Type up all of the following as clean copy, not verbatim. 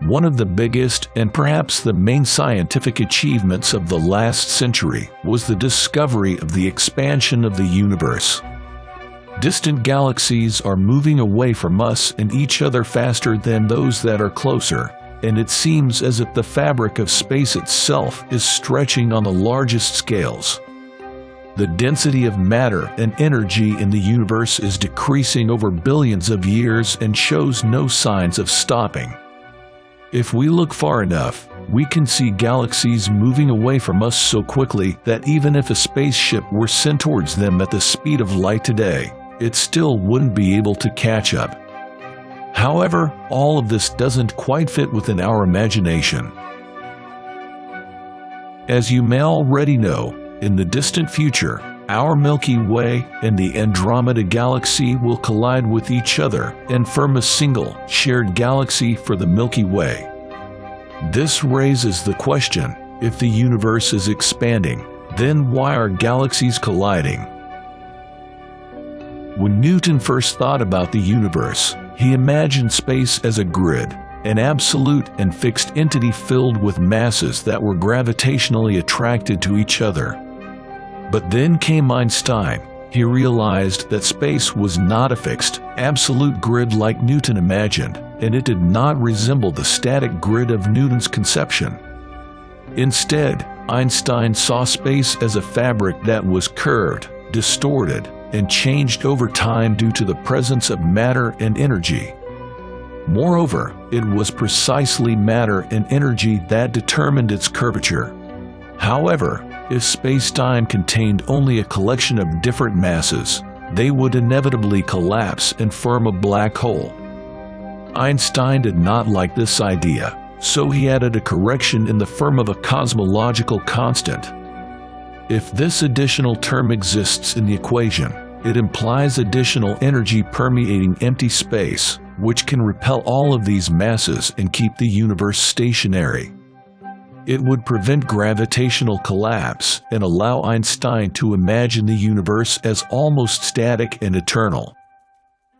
One of the biggest and perhaps the main scientific achievements of the last century was the discovery of the expansion of the universe. Distant galaxies are moving away from us and each other faster than those that are closer, and it seems as if the fabric of space itself is stretching on the largest scales. The density of matter and energy in the universe is decreasing over billions of years and shows no signs of stopping. If we look far enough, we can see galaxies moving away from us so quickly that even if a spaceship were sent towards them at the speed of light today, it still wouldn't be able to catch up. However, all of this doesn't quite fit within our imagination. As you may already know, in the distant future, our Milky Way and the Andromeda Galaxy will collide with each other and form a single, shared galaxy for the Milky Way. This raises the question, if the universe is expanding, then why are galaxies colliding? When Newton first thought about the universe, he imagined space as a grid, an absolute and fixed entity filled with masses that were gravitationally attracted to each other. But then came Einstein. He realized that space was not a fixed, absolute grid like Newton imagined, and it did not resemble the static grid of Newton's conception. Instead, Einstein saw space as a fabric that was curved, distorted, and changed over time due to the presence of matter and energy. Moreover, it was precisely matter and energy that determined its curvature. However, if space-time contained only a collection of different masses, they would inevitably collapse and form a black hole. Einstein did not like this idea, so he added a correction in the form of a cosmological constant. If this additional term exists in the equation, it implies additional energy permeating empty space, which can repel all of these masses and keep the universe stationary. It would prevent gravitational collapse and allow Einstein to imagine the universe as almost static and eternal.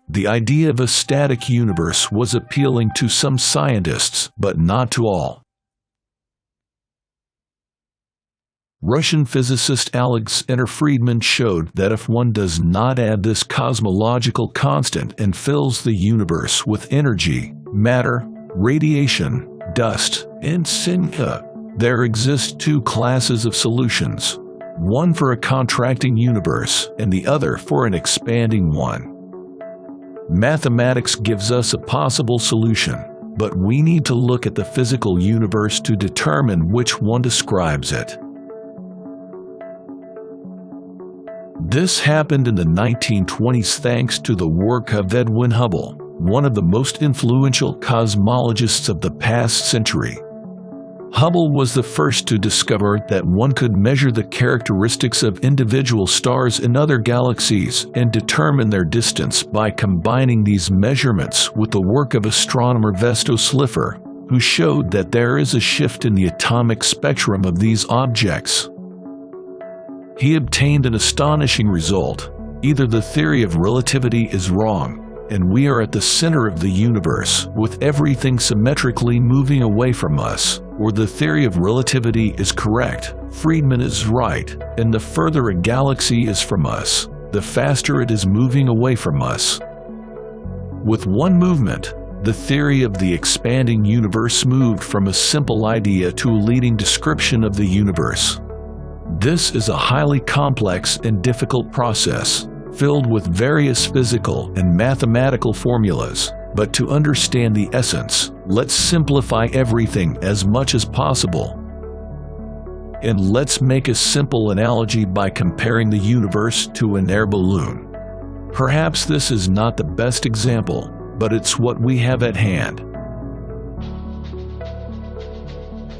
The idea of a static universe was appealing to some scientists, but not to all. Russian physicist Alexander Friedman showed that if one does not add this cosmological constant and fills the universe with energy, matter, radiation, dust, and sinkha, there exist two classes of solutions, one for a contracting universe and the other for an expanding one. Mathematics gives us a possible solution, but we need to look at the physical universe to determine which one describes it. This happened in the 1920s thanks to the work of Edwin Hubble, one of the most influential cosmologists of the past century. Hubble was the first to discover that one could measure the characteristics of individual stars in other galaxies and determine their distance by combining these measurements with the work of astronomer Vesto Slipher, who showed that there is a shift in the atomic spectrum of these objects. He obtained an astonishing result. Either the theory of relativity is wrong, and we are at the center of the universe, with everything symmetrically moving away from us, or the theory of relativity is correct, Friedman is right, and the further a galaxy is from us, the faster it is moving away from us. With one movement, the theory of the expanding universe moved from a simple idea to a leading description of the universe. This is a highly complex and difficult process, filled with various physical and mathematical formulas, but to understand the essence, let's simplify everything as much as possible. And let's make a simple analogy by comparing the universe to an air balloon. Perhaps this is not the best example, but it's what we have at hand.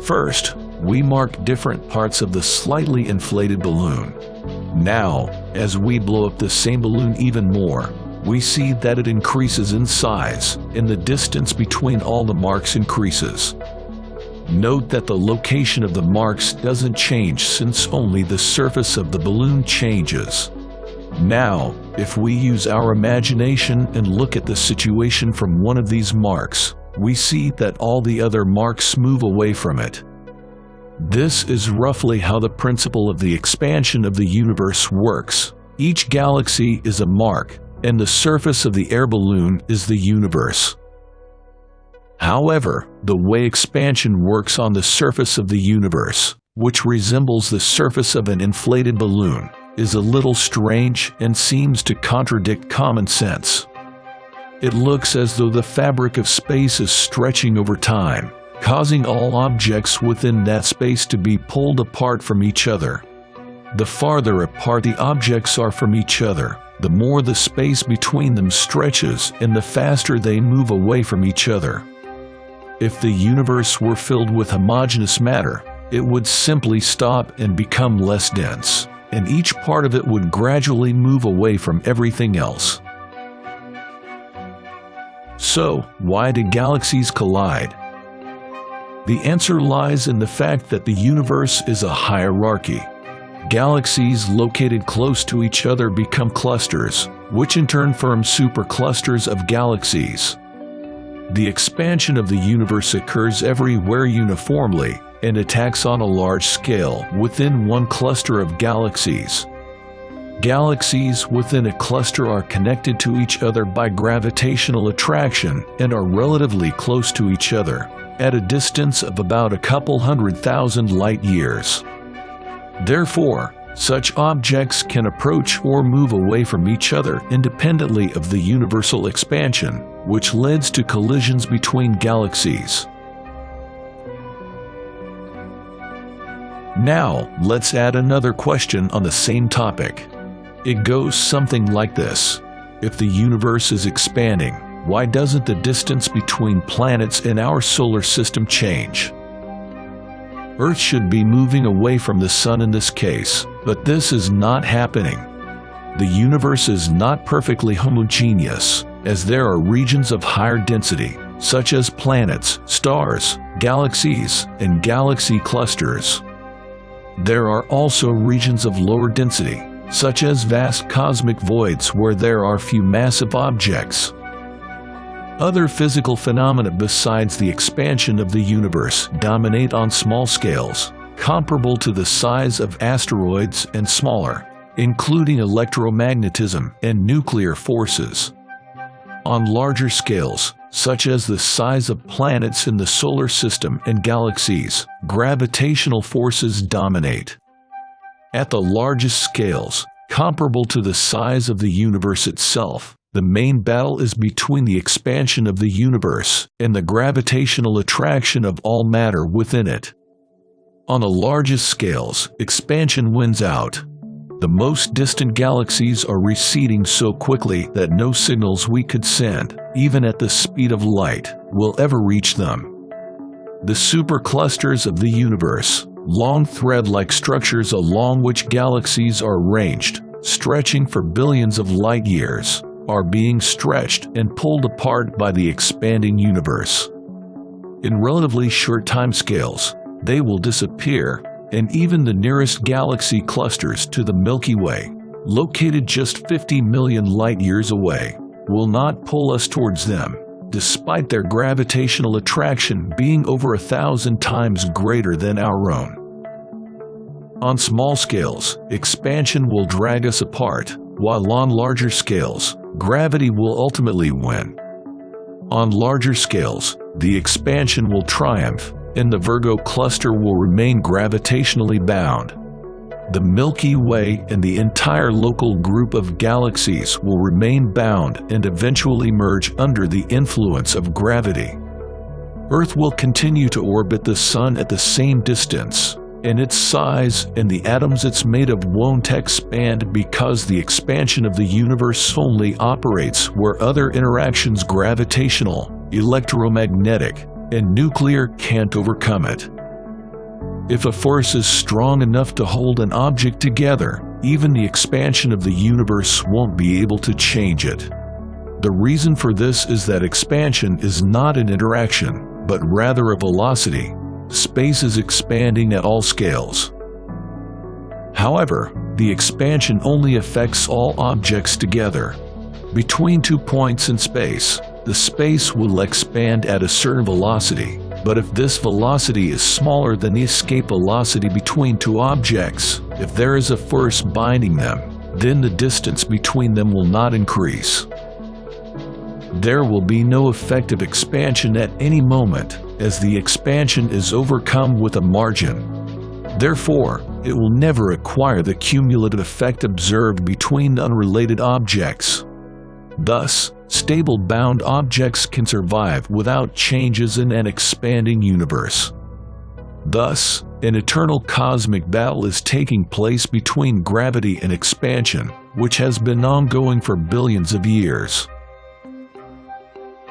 First, we mark different parts of the slightly inflated balloon. Now, as we blow up the same balloon even more, we see that it increases in size, and the distance between all the marks increases. Note that the location of the marks doesn't change since only the surface of the balloon changes. Now, if we use our imagination and look at the situation from one of these marks, we see that all the other marks move away from it. This is roughly how the principle of the expansion of the universe works. Each galaxy is a mark, and the surface of the air balloon is the universe. However, the way expansion works on the surface of the universe, which resembles the surface of an inflated balloon, is a little strange and seems to contradict common sense. It looks as though the fabric of space is stretching over time, causing all objects within that space to be pulled apart from each other. The farther apart the objects are from each other, the more the space between them stretches and the faster they move away from each other. If the universe were filled with homogeneous matter, it would simply stop and become less dense, and each part of it would gradually move away from everything else. So, why do galaxies collide? The answer lies in the fact that the universe is a hierarchy. Galaxies located close to each other become clusters, which in turn form superclusters of galaxies. The expansion of the universe occurs everywhere uniformly and attacks on a large scale within one cluster of galaxies. Galaxies within a cluster are connected to each other by gravitational attraction and are relatively close to each other, at a distance of about a couple 100,000 light-years. Therefore, such objects can approach or move away from each other independently of the universal expansion, which leads to collisions between galaxies. Now, let's add another question on the same topic. It goes something like this. If the universe is expanding, why doesn't the distance between planets in our solar system change? Earth should be moving away from the Sun in this case, but this is not happening. The universe is not perfectly homogeneous, as there are regions of higher density, such as planets, stars, galaxies, and galaxy clusters. There are also regions of lower density, such as vast cosmic voids where there are few massive objects. Other physical phenomena besides the expansion of the universe dominate on small scales, comparable to the size of asteroids and smaller, including electromagnetism and nuclear forces. On larger scales, such as the size of planets in the solar system and galaxies, gravitational forces dominate. At the largest scales, comparable to the size of the universe itself, the main battle is between the expansion of the universe and the gravitational attraction of all matter within it. On the largest scales, expansion wins out. The most distant galaxies are receding so quickly that no signals we could send, even at the speed of light, will ever reach them. The superclusters of the universe, long thread-like structures along which galaxies are arranged, stretching for billions of light-years, are being stretched and pulled apart by the expanding universe. In relatively short timescales, they will disappear, and even the nearest galaxy clusters to the Milky Way, located just 50 million light-years away, will not pull us towards them, despite their gravitational attraction being over 1,000 times greater than our own. On small scales, expansion will drag us apart, while on larger scales, gravity will ultimately win. On larger scales, the expansion will triumph, and the Virgo cluster will remain gravitationally bound. The Milky Way and the entire local group of galaxies will remain bound and eventually merge under the influence of gravity. Earth will continue to orbit the Sun at the same distance, and its size and the atoms it's made of won't expand because the expansion of the universe only operates where other interactions gravitational, electromagnetic, and nuclear can't overcome it. If a force is strong enough to hold an object together, even the expansion of the universe won't be able to change it. The reason for this is that expansion is not an interaction, but rather a velocity. Space is expanding at all scales. However, the expansion only affects all objects together. Between 2 points in space, the space will expand at a certain velocity, but if this velocity is smaller than the escape velocity between 2 objects, if there is a force binding them, then the distance between them will not increase. There will be no effective expansion at any moment, as the expansion is overcome with a margin. Therefore, it will never acquire the cumulative effect observed between unrelated objects. Thus, stable bound objects can survive without changes in an expanding universe. Thus, an eternal cosmic battle is taking place between gravity and expansion, which has been ongoing for billions of years.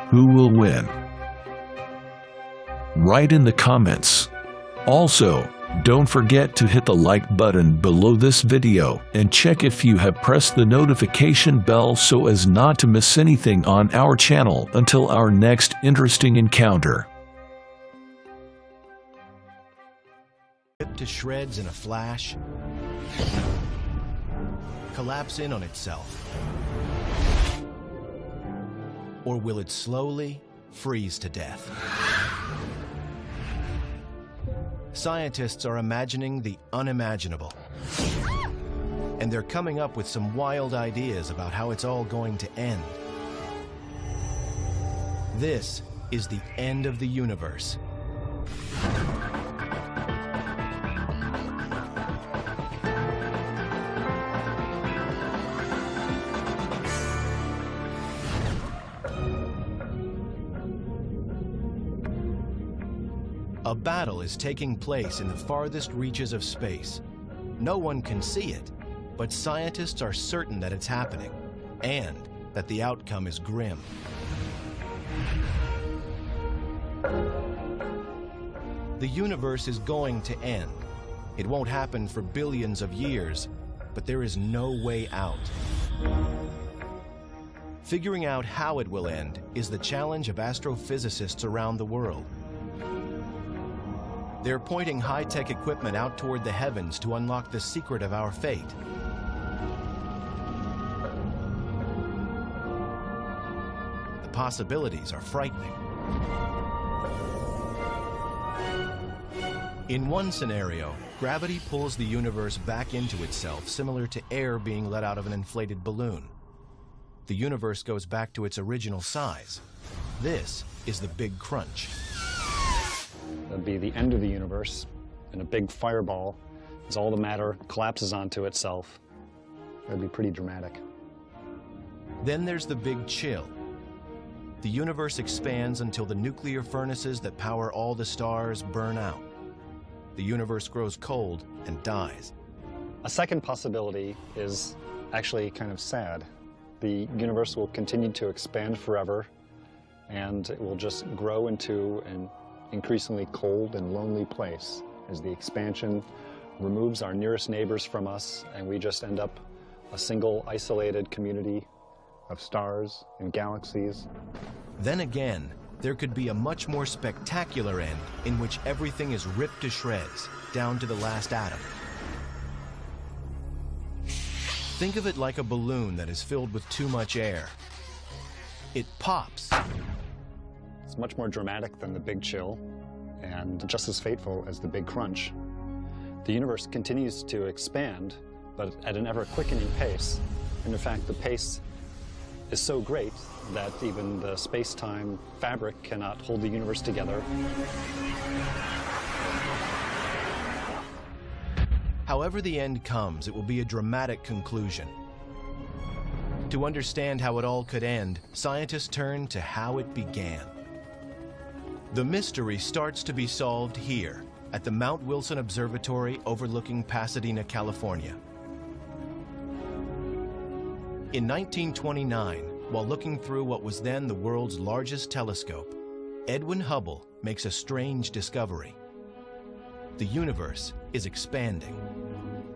Who will win? Write in the comments. Also, don't forget to hit the like button below this video and check if you have pressed the notification bell so as not to miss anything on our channel until our next interesting encounter. Ripped to shreds in a flash, collapse in on itself, or will it slowly freeze to death? Scientists are imagining the unimaginable, and they're coming up with some wild ideas about how it's all going to end. This is the end of the universe. A battle is taking place in the farthest reaches of space. No one can see it, but scientists are certain that it's happening, and that the outcome is grim. The universe is going to end. It won't happen for billions of years, but there is no way out. Figuring out how it will end is the challenge of astrophysicists around the world. They're pointing high-tech equipment out toward the heavens to unlock the secret of our fate. The possibilities are frightening. In one scenario, gravity pulls the universe back into itself, similar to air being let out of an inflated balloon. The universe goes back to its original size. This is the Big Crunch. That'd be the end of the universe, and a big fireball, as all the matter collapses onto itself. That'd be pretty dramatic. Then there's the Big Chill. The universe expands until the nuclear furnaces that power all the stars burn out. The universe grows cold and dies. A second possibility is actually kind of sad. The universe will continue to expand forever, and it will just grow into an increasingly cold and lonely place as the expansion removes our nearest neighbors from us, and we just end up a single isolated community of stars and galaxies. Then again, there could be a much more spectacular end in which everything is ripped to shreds, down to the last atom. Think of it like a balloon that is filled with too much air. It pops. It's much more dramatic than the Big Chill, and just as fateful as the Big Crunch. The universe continues to expand, but at an ever-quickening pace. And in fact, the pace is so great that even the space-time fabric cannot hold the universe together. However the end comes, it will be a dramatic conclusion. To understand how it all could end, scientists turn to how it began. The mystery starts to be solved here, at the Mount Wilson Observatory overlooking Pasadena, California. In 1929, while looking through what was then the world's largest telescope, Edwin Hubble makes a strange discovery. The universe is expanding.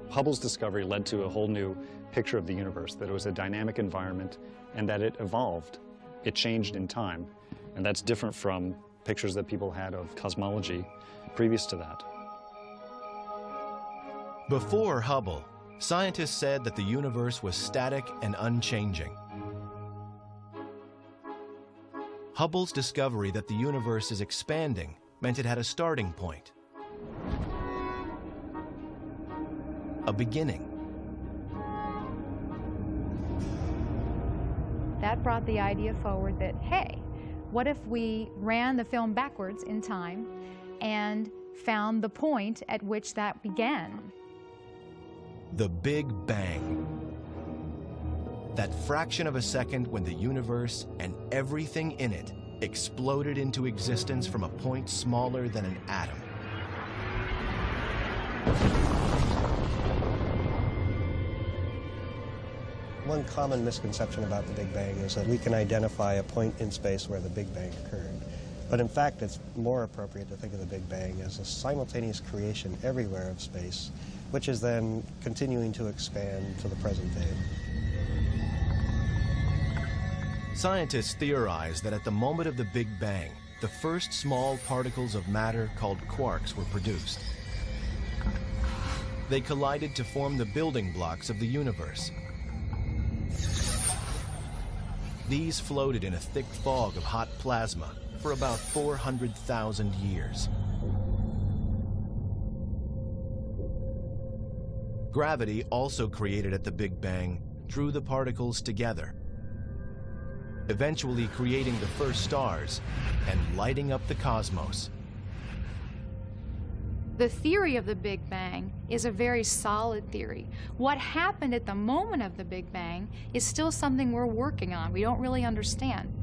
Hubble's discovery led to a whole new picture of the universe, that it was a dynamic environment and that it evolved. It changed in time, and that's different from pictures that people had of cosmology previous to that. Before Hubble, Scientists said that the universe was static and unchanging. Hubble's discovery that the universe is expanding meant it had a starting point, a beginning. That brought the idea forward that, hey, what if we ran the film backwards in time and found the point at which that began? The Big Bang. That fraction of a second when the universe and everything in it exploded into existence from a point smaller than an atom. One common misconception about the Big Bang is that we can identify a point in space where the Big Bang occurred. But in fact, it's more appropriate to think of the Big Bang as a simultaneous creation everywhere of space, which is then continuing to expand to the present day. Scientists theorize that at the moment of the Big Bang, the first small particles of matter called quarks were produced. They collided to form the building blocks of the universe. These floated in a thick fog of hot plasma for about 400,000 years. Gravity, also created at the Big Bang, drew the particles together, eventually creating the first stars and lighting up the cosmos. The theory of the Big Bang is a very solid theory. What happened at the moment of the Big Bang is still something we're working on. We don't really understand.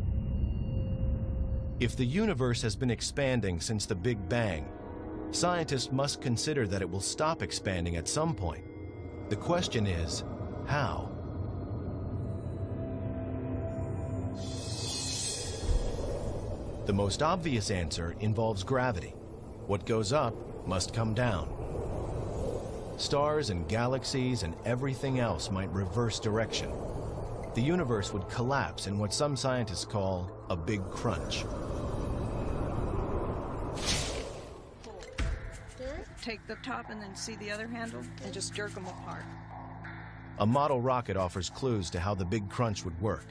If the universe has been expanding since the Big Bang, scientists must consider that it will stop expanding at some point. The question is, how? The most obvious answer involves gravity. What goes up must come down. Stars and galaxies and everything else might reverse direction. The universe would collapse in what some scientists call a big crunch. Take the top and then see the other handle and just jerk them apart. A model rocket offers clues to how the big crunch would work.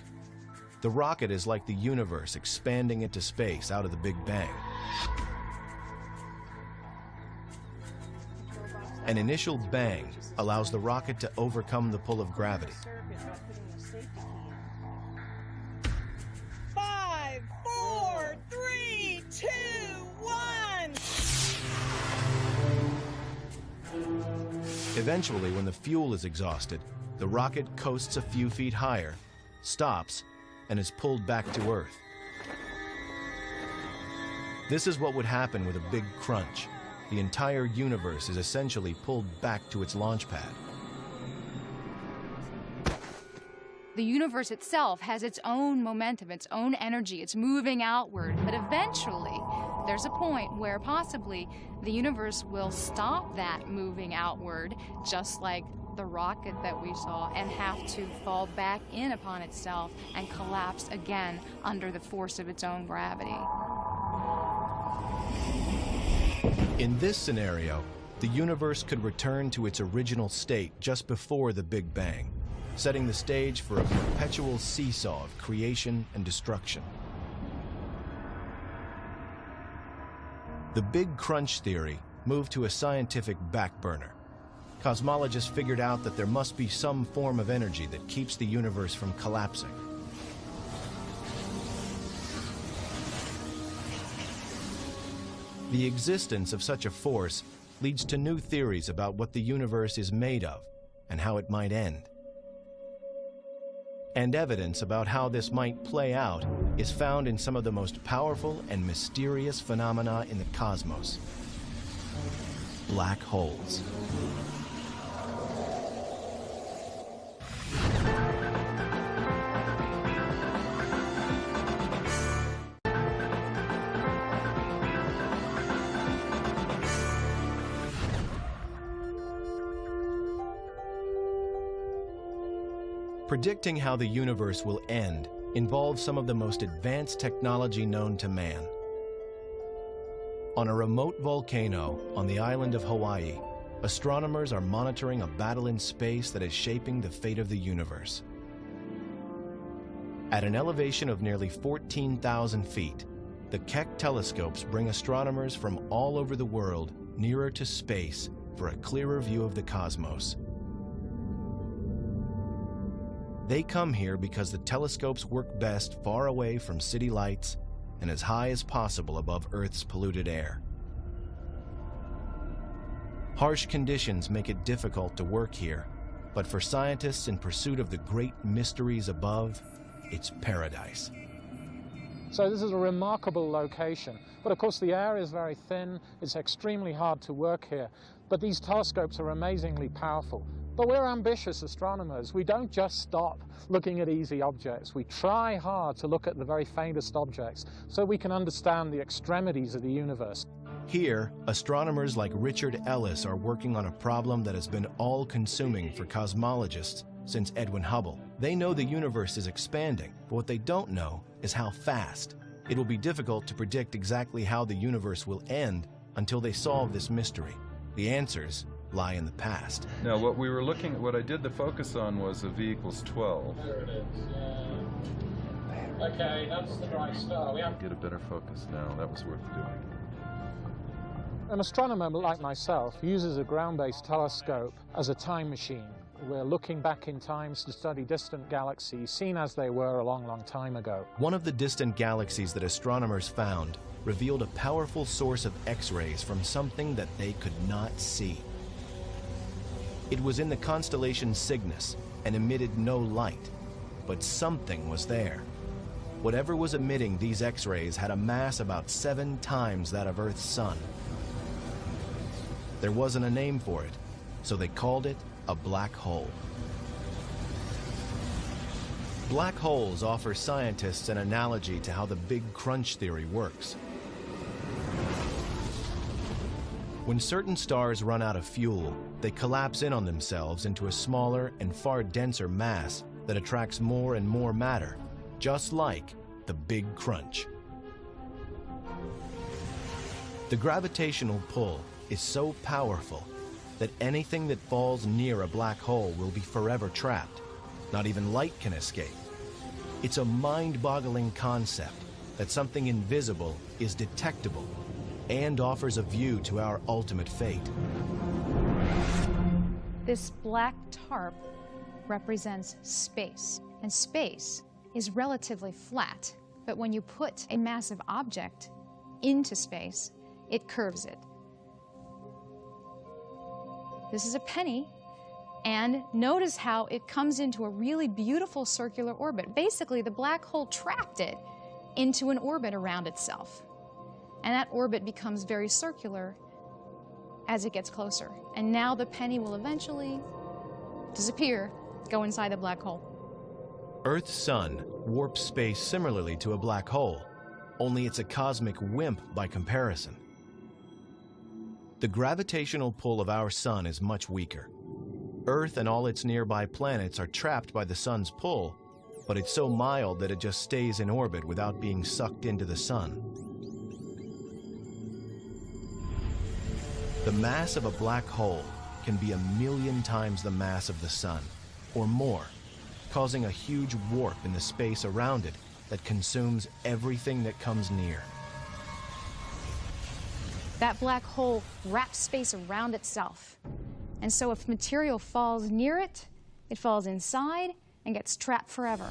The rocket is like the universe expanding into space out of the Big Bang. An initial bang allows the rocket to overcome the pull of gravity. 5, 4, 3, 2, 1. Eventually, when the fuel is exhausted, the rocket coasts a few feet higher, stops, and is pulled back to Earth. This is what would happen with a big crunch. The entire universe is essentially pulled back to its launch pad. The universe itself has its own momentum, its own energy. It's moving outward. But eventually, there's a point where possibly the universe will stop that moving outward, just like the rocket that we saw, and have to fall back in upon itself and collapse again under the force of its own gravity. In this scenario, the universe could return to its original state just before the Big Bang, setting the stage for a perpetual seesaw of creation and destruction. The Big Crunch theory moved to a scientific back burner. Cosmologists figured out that there must be some form of energy that keeps the universe from collapsing. The existence of such a force leads to new theories about what the universe is made of and how it might end. And evidence about how this might play out is found in some of the most powerful and mysterious phenomena in the cosmos: black holes. Predicting how the universe will end involves some of the most advanced technology known to man. On a remote volcano on the island of Hawaii, astronomers are monitoring a battle in space that is shaping the fate of the universe. At an elevation of nearly 14,000 feet, the Keck telescopes bring astronomers from all over the world nearer to space for a clearer view of the cosmos. They come here because the telescopes work best far away from city lights and as high as possible above Earth's polluted air. Harsh conditions make it difficult to work here, but for scientists in pursuit of the great mysteries above, it's paradise. So this is a remarkable location, but of course the air is very thin, it's extremely hard to work here, but these telescopes are amazingly powerful. But we're ambitious astronomers. We don't just stop looking at easy objects. We try hard to look at the very faintest objects so we can understand the extremities of the universe. Here, astronomers like Richard Ellis are working on a problem that has been all-consuming for cosmologists since Edwin Hubble. They know the universe is expanding, but what they don't know is how fast. It will be difficult to predict exactly how the universe will end until they solve this mystery. The answers lie in the past. Now, what I did the focus on was a V equals 12. There it is. Okay, that's the bright star. Get a better focus now. That was worth doing. An astronomer like myself uses a ground-based telescope as a time machine. We're looking back in time to study distant galaxies, seen as they were a long, long time ago. One of the distant galaxies that astronomers found revealed a powerful source of X-rays from something that they could not see. It was in the constellation Cygnus and emitted no light, but something was there. Whatever was emitting these X-rays had a mass about 7 times that of Earth's sun. There wasn't a name for it, so they called it a black hole. Black holes offer scientists an analogy to how the Big Crunch theory works. When certain stars run out of fuel, they collapse in on themselves into a smaller and far denser mass that attracts more and more matter, just like the Big Crunch. The gravitational pull is so powerful that anything that falls near a black hole will be forever trapped. Not even light can escape. It's a mind-boggling concept that something invisible is detectable and offers a view to our ultimate fate. This black tarp represents space, and space is relatively flat. But when you put a massive object into space, it curves it. This is a penny, and notice how it comes into a really beautiful circular orbit. Basically, the black hole trapped it into an orbit around itself. And that orbit becomes very circular as it gets closer. And now the penny will eventually disappear, go inside the black hole. Earth's sun warps space similarly to a black hole, only it's a cosmic wimp by comparison. The gravitational pull of our sun is much weaker. Earth and all its nearby planets are trapped by the sun's pull, but it's so mild that it just stays in orbit without being sucked into the sun. The mass of a black hole can be 1,000,000 times the mass of the sun, or more, causing a huge warp in the space around it that consumes everything that comes near. That black hole wraps space around itself. And so if material falls near it, it falls inside and gets trapped forever.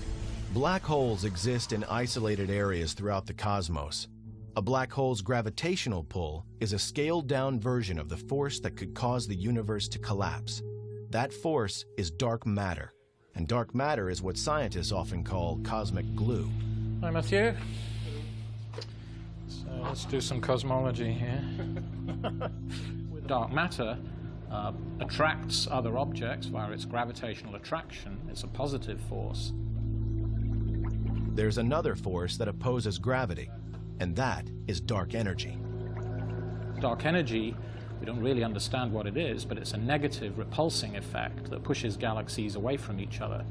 Black holes exist in isolated areas throughout the cosmos. A black hole's gravitational pull is a scaled-down version of the force that could cause the universe to collapse. That force is dark matter, and dark matter is what scientists often call cosmic glue. Hi, Matthew. So let's do some cosmology here. Dark matter attracts other objects via its gravitational attraction. It's a positive force. There's another force that opposes gravity, and that is dark energy. Dark energy, we don't really understand what it is, but it's a negative repulsing effect that pushes galaxies away from each other.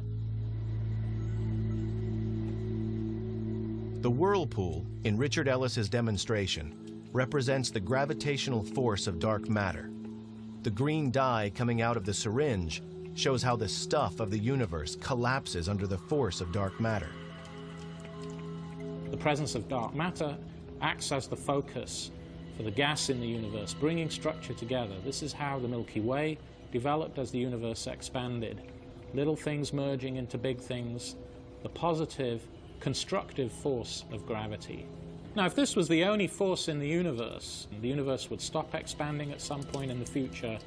The whirlpool in Richard Ellis's demonstration represents the gravitational force of dark matter. The green dye coming out of the syringe shows how the stuff of the universe collapses under the force of dark matter. The presence of dark matter acts as the focus for the gas in the universe, bringing structure together. This is how the Milky Way developed as the universe expanded. Little things merging into big things, the positive, constructive force of gravity. Now, if this was the only force in the universe would stop expanding at some point in the future,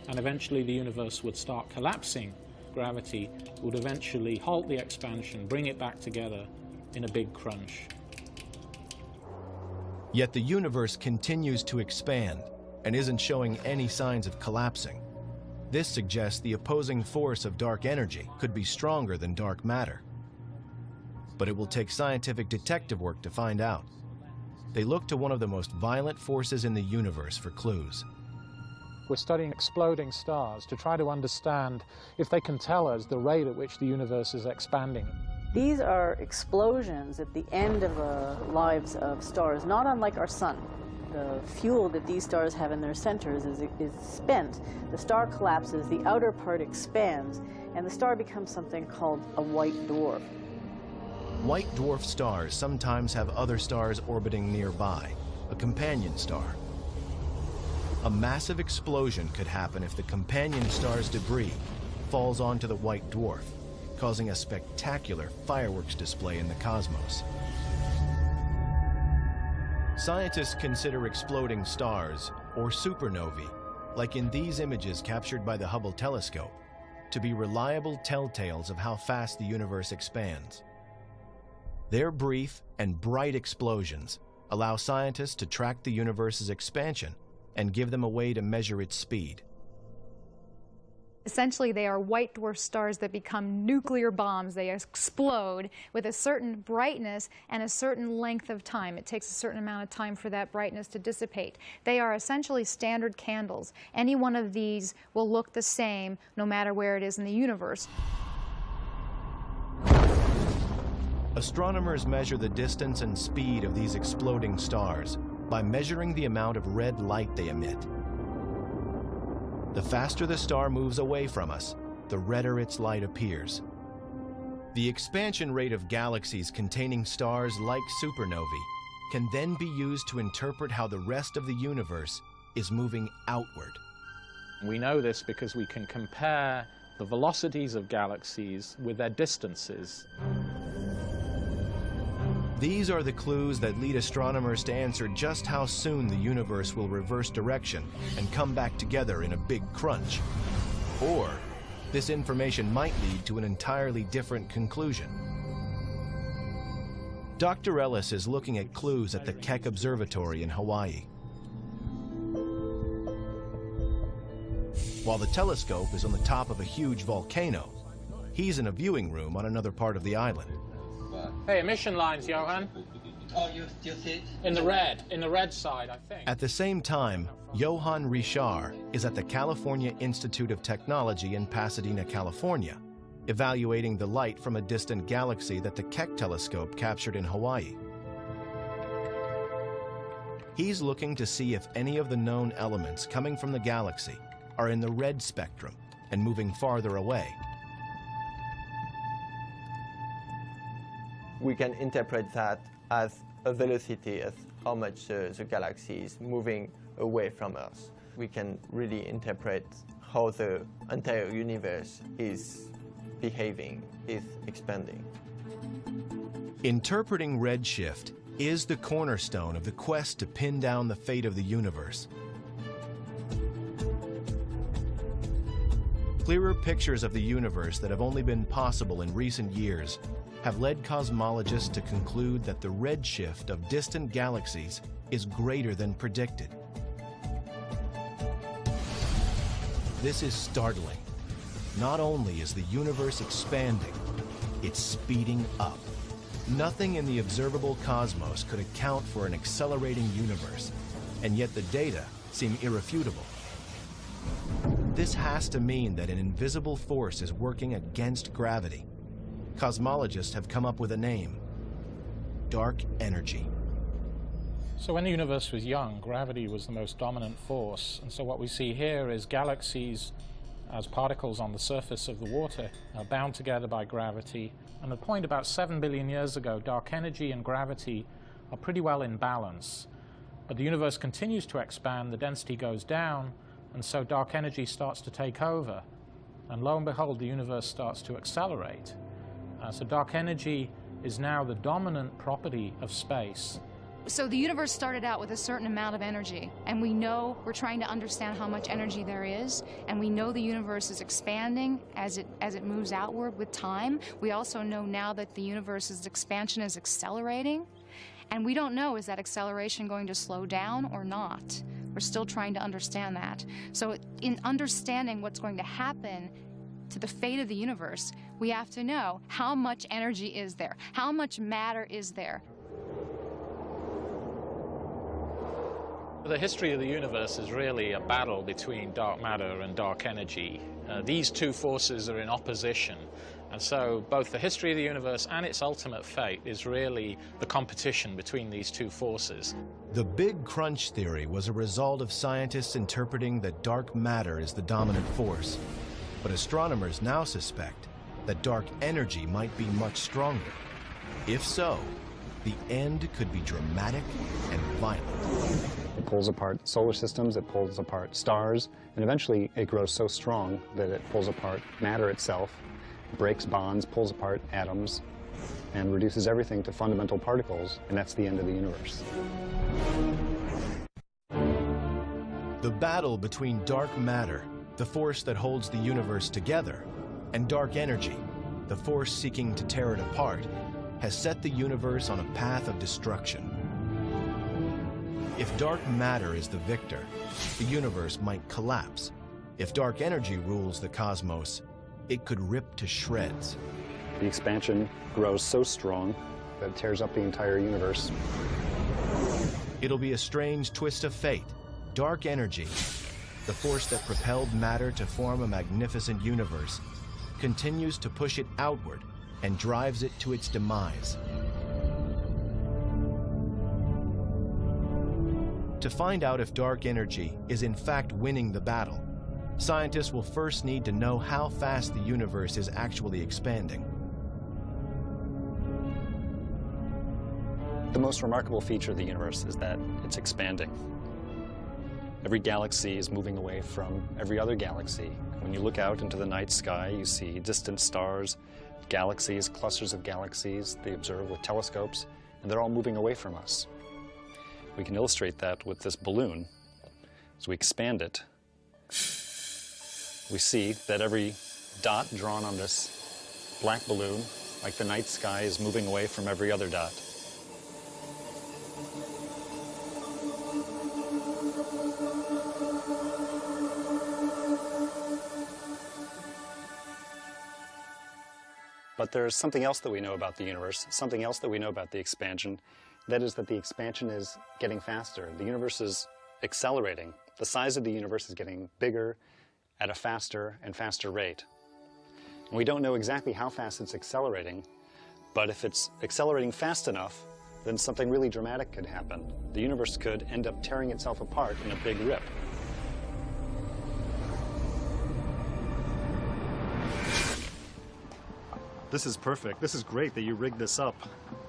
and eventually the universe would start collapsing. Gravity would eventually halt the expansion, bring it back together in a big crunch. Yet the universe continues to expand and isn't showing any signs of collapsing. This suggests the opposing force of dark energy could be stronger than dark matter. But it will take scientific detective work to find out. They look to one of the most violent forces in the universe for clues. We're studying exploding stars to try to understand if they can tell us the rate at which the universe is expanding. These are explosions at the end of the lives of stars, not unlike our sun. The fuel that these stars have in their centers is spent. The star collapses, the outer part expands, and the star becomes something called a white dwarf. White dwarf stars sometimes have other stars orbiting nearby, a companion star. A massive explosion could happen if the companion star's debris falls onto the white dwarf, causing a spectacular fireworks display in the cosmos. Scientists consider exploding stars, or supernovae, like in these images captured by the Hubble telescope, to be reliable telltales of how fast the universe expands. Their brief and bright explosions allow scientists to track the universe's expansion and give them a way to measure its speed. Essentially, they are white dwarf stars that become nuclear bombs. They explode with a certain brightness and a certain length of time. It takes a certain amount of time for that brightness to dissipate. They are essentially standard candles. Any one of these will look the same no matter where it is in the universe. Astronomers measure the distance and speed of these exploding stars by measuring the amount of red light they emit. The faster the star moves away from us, the redder its light appears. The expansion rate of galaxies containing stars like supernovae can then be used to interpret how the rest of the universe is moving outward. We know this because we can compare the velocities of galaxies with their distances. These are the clues that lead astronomers to answer just how soon the universe will reverse direction and come back together in a big crunch. Or, this information might lead to an entirely different conclusion. Dr. Ellis is looking at clues at the Keck Observatory in Hawaii. While the telescope is on the top of a huge volcano, he's in a viewing room on another part of the island. Hey, emission lines, Johan. Oh, you see it? In the red side, I think. At the same time, Johan Richard is at the California Institute of Technology in Pasadena, California, evaluating the light from a distant galaxy that the Keck telescope captured in Hawaii. He's looking to see if any of the known elements coming from the galaxy are in the red spectrum and moving farther away. We can interpret that as a velocity, as how much the galaxy is moving away from us. We can really interpret how the entire universe is behaving, is expanding. Interpreting redshift is the cornerstone of the quest to pin down the fate of the universe. Clearer pictures of the universe that have only been possible in recent years have led cosmologists to conclude that the redshift of distant galaxies is greater than predicted. This is startling. Not only is the universe expanding, it's speeding up. Nothing in the observable cosmos could account for an accelerating universe, and yet the data seem irrefutable. This has to mean that an invisible force is working against gravity. Cosmologists have come up with a name: dark energy. So when the universe was young, gravity was the most dominant force. And so what we see here is galaxies as particles on the surface of the water are bound together by gravity. And at a point about 7 billion years ago, dark energy and gravity are pretty well in balance. But the universe continues to expand, the density goes down, and so dark energy starts to take over. And lo and behold, the universe starts to accelerate. So dark energy is now the dominant property of space. So the universe started out with a certain amount of energy, and we know we're trying to understand how much energy there is, and we know the universe is expanding as it moves outward with time. We also know now that the universe's expansion is accelerating, and we don't know, is that acceleration going to slow down or not? We're still trying to understand that. So in understanding what's going to happen to the fate of the universe, we have to know how much energy is there, how much matter is there. The history of the universe is really a battle between dark matter and dark energy. These two forces are in opposition, and so both the history of the universe and its ultimate fate is really the competition between these two forces. The Big Crunch theory was a result of scientists interpreting that dark matter is the dominant force, but astronomers now suspect that dark energy might be much stronger. If so, the end could be dramatic and violent. It pulls apart solar systems, it pulls apart stars, and eventually it grows so strong that it pulls apart matter itself, breaks bonds, pulls apart atoms, and reduces everything to fundamental particles, and that's the end of the universe. The battle between dark matter, the force that holds the universe together, and dark energy, the force seeking to tear it apart, has set the universe on a path of destruction. If dark matter is the victor, the universe might collapse. If dark energy rules the cosmos, it could rip to shreds. The expansion grows so strong that it tears up the entire universe. It'll be a strange twist of fate. Dark energy, the force that propelled matter to form a magnificent universe, continues to push it outward and drives it to its demise. To find out if dark energy is in fact winning the battle, scientists will first need to know how fast the universe is actually expanding. The most remarkable feature of the universe is that it's expanding. Every galaxy is moving away from every other galaxy. When you look out into the night sky, you see distant stars, galaxies, clusters of galaxies they observe with telescopes, and they're all moving away from us. We can illustrate that with this balloon. As we expand it, we see that every dot drawn on this black balloon, like the night sky, is moving away from every other dot. But there's something else that we know about the universe, something else that we know about the expansion. That is that the expansion is getting faster. The universe is accelerating. The size of the universe is getting bigger at a faster and faster rate. And we don't know exactly how fast it's accelerating, but if it's accelerating fast enough, then something really dramatic could happen. The universe could end up tearing itself apart in a big rip. This is perfect. This is great that you rigged this up.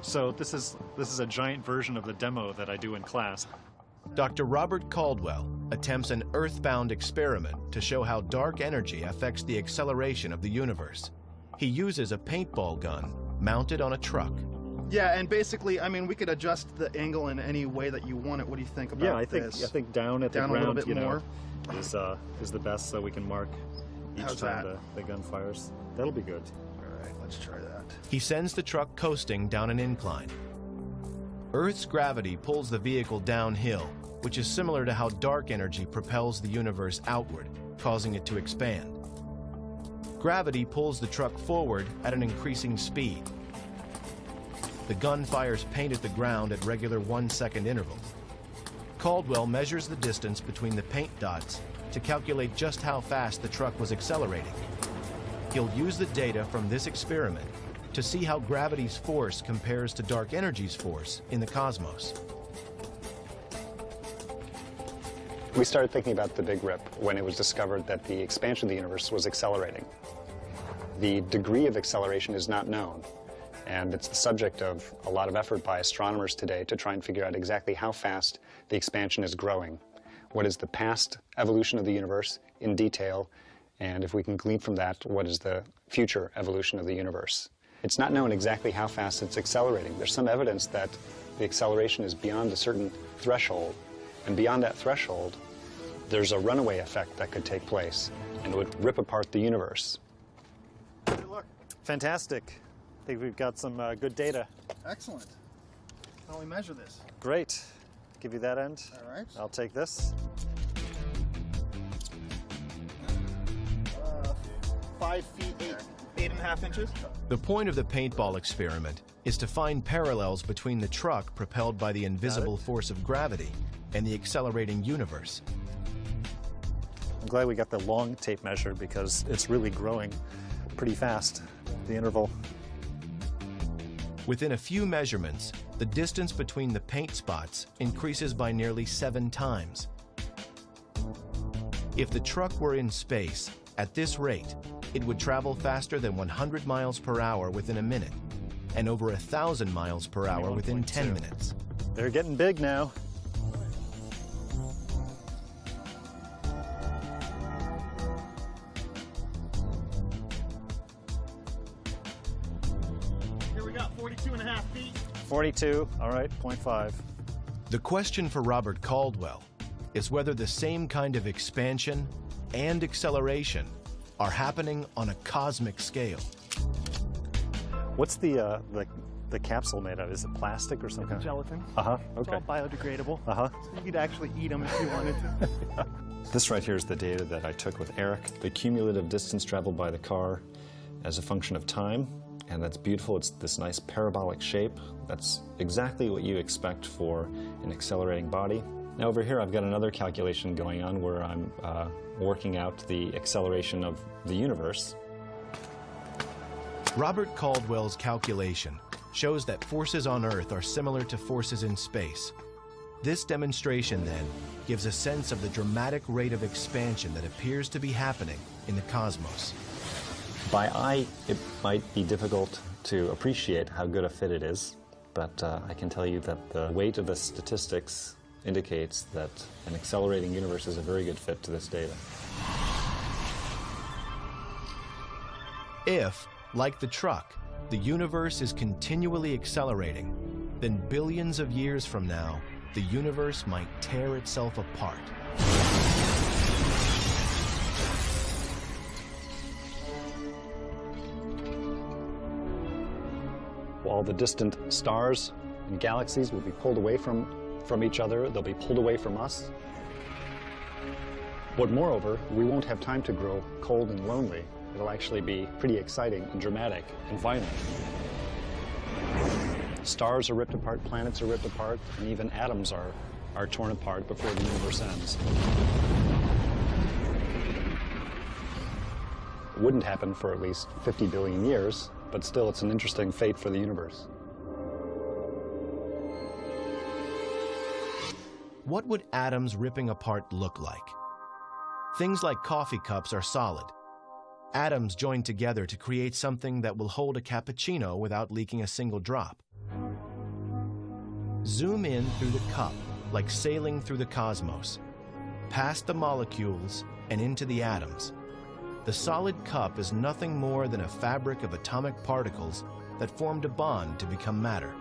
So this is a giant version of the demo that I do in class. Dr. Robert Caldwell attempts an earthbound experiment to show how dark energy affects the acceleration of the universe. He uses a paintball gun mounted on a truck. Yeah, and basically, I mean, we could adjust the angle in any way that you want it. What do you think about this? I think down at the ground, a little bit more is the best, so we can mark each time the gun fires. That'll be good. All right, let's try that. He sends the truck coasting down an incline. Earth's gravity pulls the vehicle downhill, which is similar to how dark energy propels the universe outward, causing it to expand. Gravity pulls the truck forward at an increasing speed. The gun fires paint at the ground at regular 1-second intervals. Caldwell measures the distance between the paint dots to calculate just how fast the truck was accelerating. He'll use the data from this experiment to see how gravity's force compares to dark energy's force in the cosmos. We started thinking about the Big Rip when it was discovered that the expansion of the universe was accelerating. The degree of acceleration is not known, and it's the subject of a lot of effort by astronomers today to try and figure out exactly how fast the expansion is growing. What is the past evolution of the universe in detail, and if we can glean from that, what is the future evolution of the universe? It's not known exactly how fast it's accelerating. There's some evidence that the acceleration is beyond a certain threshold, and beyond that threshold, there's a runaway effect that could take place, and it would rip apart the universe. Look. Fantastic. I think we've got some good data. Excellent. How do we measure this? Great. Give you that end. All right. I'll take this. 5 feet, 8.5 inches. The point of the paintball experiment is to find parallels between the truck propelled by the invisible force of gravity and the accelerating universe. I'm glad we got the long tape measured because it's really growing pretty fast, the interval. Within a few measurements, the distance between the paint spots increases by nearly 7 times. If the truck were in space, at this rate, it would travel faster than 100 miles per hour within a minute, and over 1,000 miles per hour within 10 minutes. They're getting big now. Here we got 42.5 feet. 42, all right, 0.5. The question for Robert Caldwell is whether the same kind of expansion and acceleration are happening on a cosmic scale. What's the capsule made of? Is it plastic or something? Gelatin. Uh-huh, It's okay. all biodegradable. Uh-huh. So you could actually eat them if you wanted to. This right here is the data that I took with Eric. The cumulative distance traveled by the car as a function of time, and that's beautiful. It's this nice parabolic shape. That's exactly what you expect for an accelerating body. Now over here I've got another calculation going on where I'm working out the acceleration of the universe. Robert Caldwell's calculation shows that forces on Earth are similar to forces in space. This demonstration, then, gives a sense of the dramatic rate of expansion that appears to be happening in the cosmos. By eye, it might be difficult to appreciate how good a fit it is, but I can tell you that the weight of the statistics indicates that an accelerating universe is a very good fit to this data. If, like the truck, the universe is continually accelerating, then billions of years from now, the universe might tear itself apart. All the distant stars and galaxies will be pulled away from each other. They'll be pulled away from us. But moreover, we won't have time to grow cold and lonely. It'll actually be pretty exciting and dramatic and violent. Stars are ripped apart, planets are ripped apart, and even atoms are torn apart before the universe ends. It wouldn't happen for at least 50 billion years, but still it's an interesting fate for the universe. What would atoms ripping apart look like? Things like coffee cups are solid. Atoms join together to create something that will hold a cappuccino without leaking a single drop. Zoom in through the cup, like sailing through the cosmos, past the molecules and into the atoms. The solid cup is nothing more than a fabric of atomic particles that formed a bond to become matter.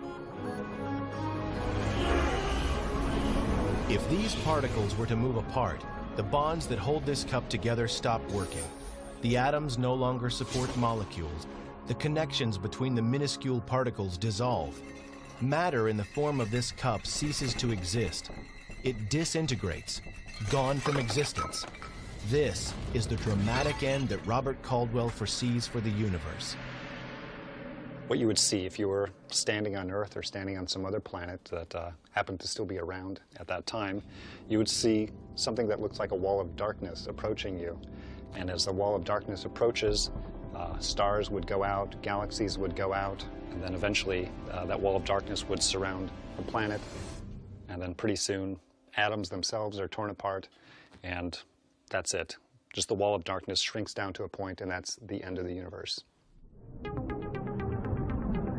If these particles were to move apart, the bonds that hold this cup together stop working. The atoms no longer support molecules. The connections between the minuscule particles dissolve. Matter in the form of this cup ceases to exist. It disintegrates, gone from existence. This is the dramatic end that Robert Caldwell foresees for the universe. What you would see if you were standing on Earth or standing on some other planet that happened to still be around at that time, you would see something that looks like a wall of darkness approaching you. And as the wall of darkness approaches, stars would go out, galaxies would go out, and then eventually that wall of darkness would surround the planet, and then pretty soon atoms themselves are torn apart, and that's it. Just the wall of darkness shrinks down to a point, and that's the end of the universe.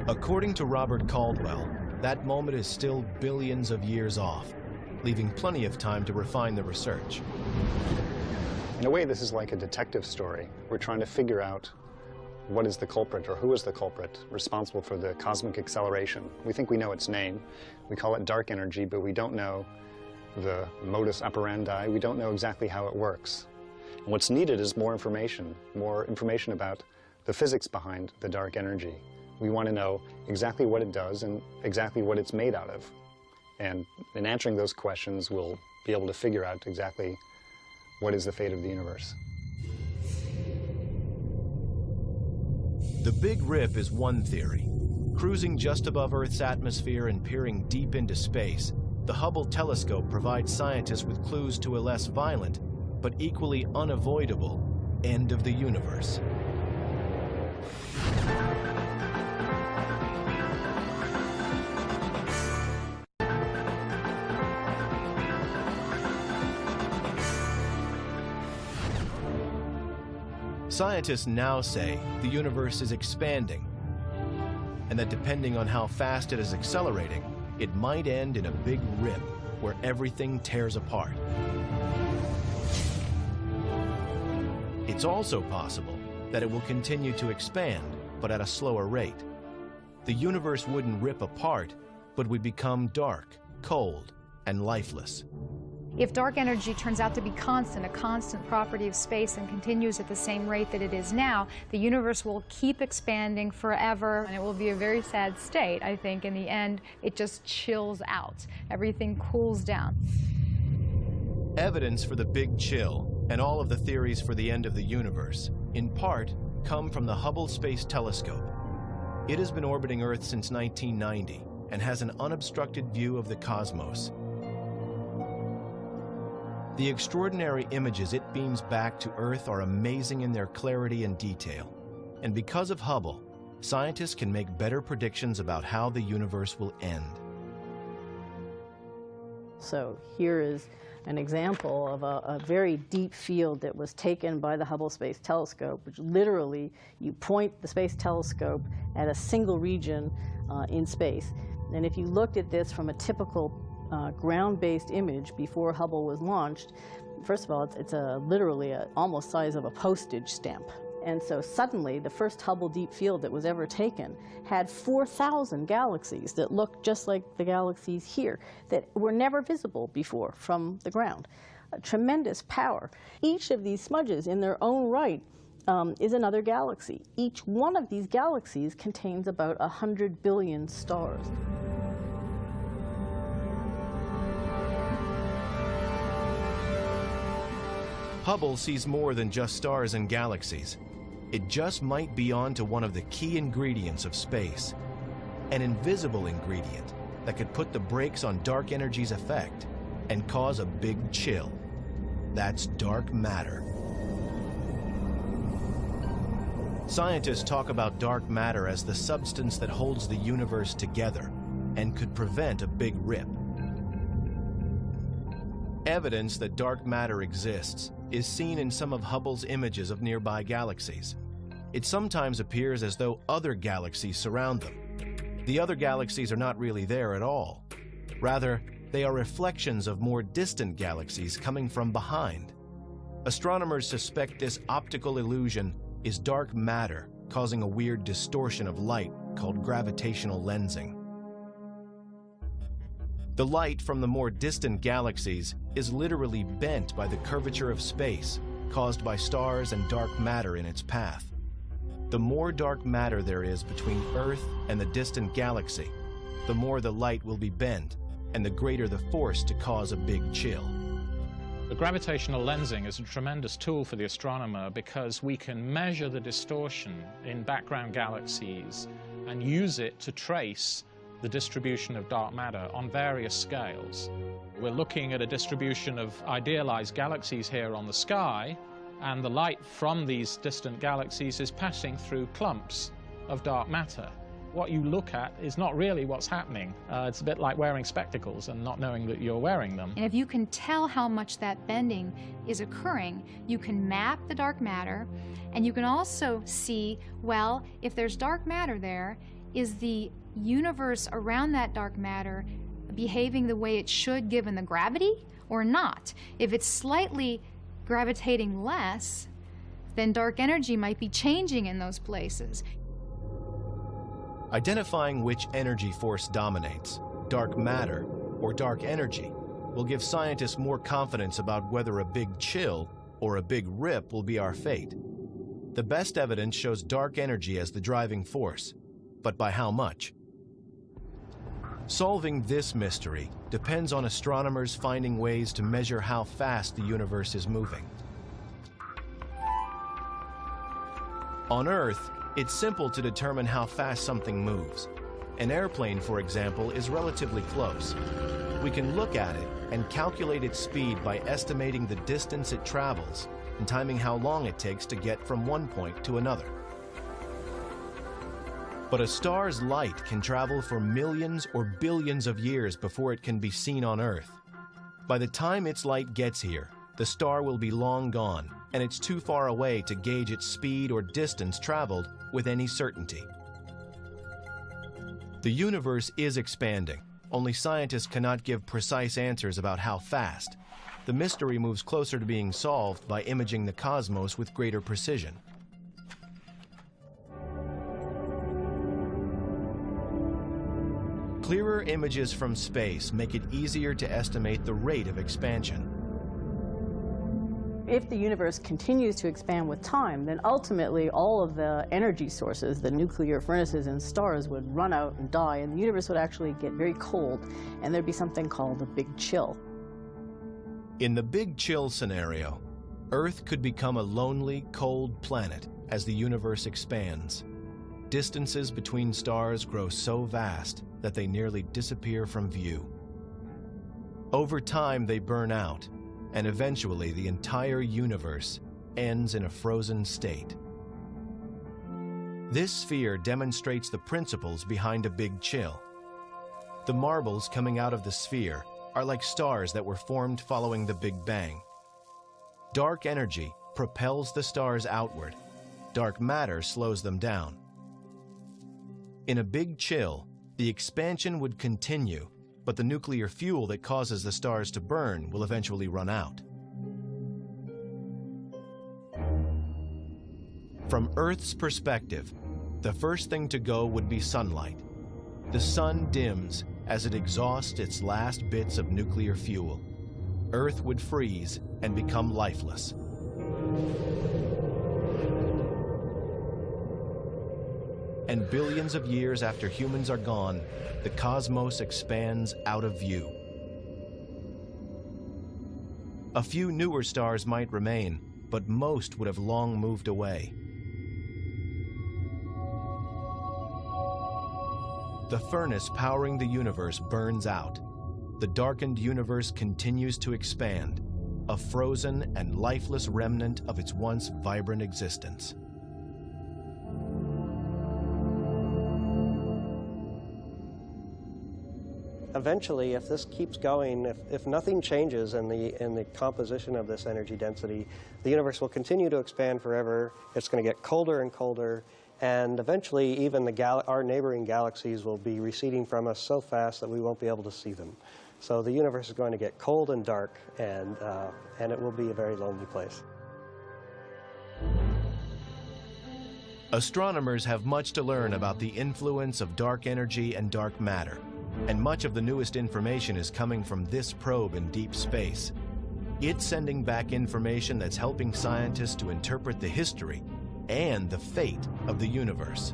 According to Robert Caldwell, that moment is still billions of years off, leaving plenty of time to refine the research. In a way, this is like a detective story. We're trying to figure out what is the culprit, or who is the culprit responsible for the cosmic acceleration. We think we know its name. We call it dark energy, but we don't know the modus operandi. We don't know exactly how it works. And what's needed is more information about the physics behind the dark energy. We want to know exactly what it does and exactly what it's made out of. And in answering those questions, we'll be able to figure out exactly what is the fate of the universe. The Big Rip is one theory. Cruising just above Earth's atmosphere and peering deep into space, the Hubble telescope provides scientists with clues to a less violent, but equally unavoidable, end of the universe. Scientists now say the universe is expanding, and that depending on how fast it is accelerating, it might end in a big rip where everything tears apart. It's also possible that it will continue to expand, but at a slower rate. The universe wouldn't rip apart, but would become dark, cold, and lifeless. If dark energy turns out to be constant, a constant property of space, and continues at the same rate that it is now, the universe will keep expanding forever, and it will be a very sad state. I think in the end, it just chills out. Everything cools down. Evidence for the Big Chill and all of the theories for the end of the universe, in part, come from the Hubble Space Telescope. It has been orbiting Earth since 1990 and has an unobstructed view of the cosmos. The extraordinary images it beams back to Earth are amazing in their clarity and detail. And because of Hubble, scientists can make better predictions about how the universe will end. So here is an example of a very deep field that was taken by the Hubble Space Telescope, which literally you point the space telescope at a single region in space. And if you looked at this from a typical ground-based image before Hubble was launched, first of all, it's literally almost size of a postage stamp. And so suddenly, the first Hubble Deep Field that was ever taken had 4,000 galaxies that looked just like the galaxies here, that were never visible before from the ground. A tremendous power. Each of these smudges in their own right is another galaxy. Each one of these galaxies contains about 100 billion stars. Hubble sees more than just stars and galaxies. It just might be onto one of the key ingredients of space, an invisible ingredient that could put the brakes on dark energy's effect and cause a big chill. That's dark matter. Scientists talk about dark matter as the substance that holds the universe together and could prevent a big rip. Evidence that dark matter exists is seen in some of Hubble's images of nearby galaxies. It sometimes appears as though other galaxies surround them. The other galaxies are not really there at all. Rather, they are reflections of more distant galaxies coming from behind. Astronomers suspect this optical illusion is dark matter causing a weird distortion of light called gravitational lensing. The light from the more distant galaxies is literally bent by the curvature of space caused by stars and dark matter in its path. The more dark matter there is between Earth and the distant galaxy, the more the light will be bent and the greater the force to cause a big chill. The gravitational lensing is a tremendous tool for the astronomer because we can measure the distortion in background galaxies and use it to trace the distribution of dark matter on various scales. We're looking at a distribution of idealized galaxies here on the sky, and the light from these distant galaxies is passing through clumps of dark matter. what you look at is not really what's happening. It's a bit like wearing spectacles and not knowing that you're wearing them. And if you can tell how much that bending is occurring, you can map the dark matter, and you can also see, well, if there's dark matter there, is the universe around that dark matter behaving the way it should given the gravity or not? If it's slightly gravitating less, then dark energy might be changing in those places. Identifying which energy force dominates, dark matter or dark energy, will give scientists more confidence about whether a big chill or a big rip will be our fate. The best evidence shows dark energy as the driving force, but by how much? Solving this mystery depends on astronomers finding ways to measure how fast the universe is moving. On Earth, it's simple to determine how fast something moves. An airplane, for example, is relatively close. We can look at it and calculate its speed by estimating the distance it travels and timing how long it takes to get from one point to another. But a star's light can travel for millions or billions of years before it can be seen on Earth. By the time its light gets here, the star will be long gone, and it's too far away to gauge its speed or distance traveled with any certainty. The universe is expanding, only scientists cannot give precise answers about how fast. The mystery moves closer to being solved by imaging the cosmos with greater precision. Clearer images from space make it easier to estimate the rate of expansion. If the universe continues to expand with time, then ultimately all of the energy sources, the nuclear furnaces in stars, would run out and die, and the universe would actually get very cold, and there'd be something called a big chill. In the big chill scenario, Earth could become a lonely, cold planet as the universe expands. Distances between stars grow so vast that they nearly disappear from view. Over time, they burn out, and eventually the entire universe ends in a frozen state. This sphere demonstrates the principles behind a big chill. The marbles coming out of the sphere are like stars that were formed following the Big Bang. Dark energy propels the stars outward. Dark matter slows them down. In a big chill, the expansion would continue, but the nuclear fuel that causes the stars to burn will eventually run out. From Earth's perspective, the first thing to go would be sunlight. The sun dims as it exhausts its last bits of nuclear fuel. Earth would freeze and become lifeless. And billions of years after humans are gone, the cosmos expands out of view. A few newer stars might remain, but most would have long moved away. The furnace powering the universe burns out. The darkened universe continues to expand, a frozen and lifeless remnant of its once vibrant existence. Eventually, if this keeps going, if nothing changes in the composition of this energy density, the universe will continue to expand forever. It's going to get colder and colder, and eventually even our neighboring galaxies will be receding from us so fast that we won't be able to see them. So the universe is going to get cold and dark, and it will be a very lonely place. Astronomers have much to learn about the influence of dark energy and dark matter, and much of the newest information is coming from this probe in deep space. It's sending back information that's helping scientists to interpret the history and the fate of the universe.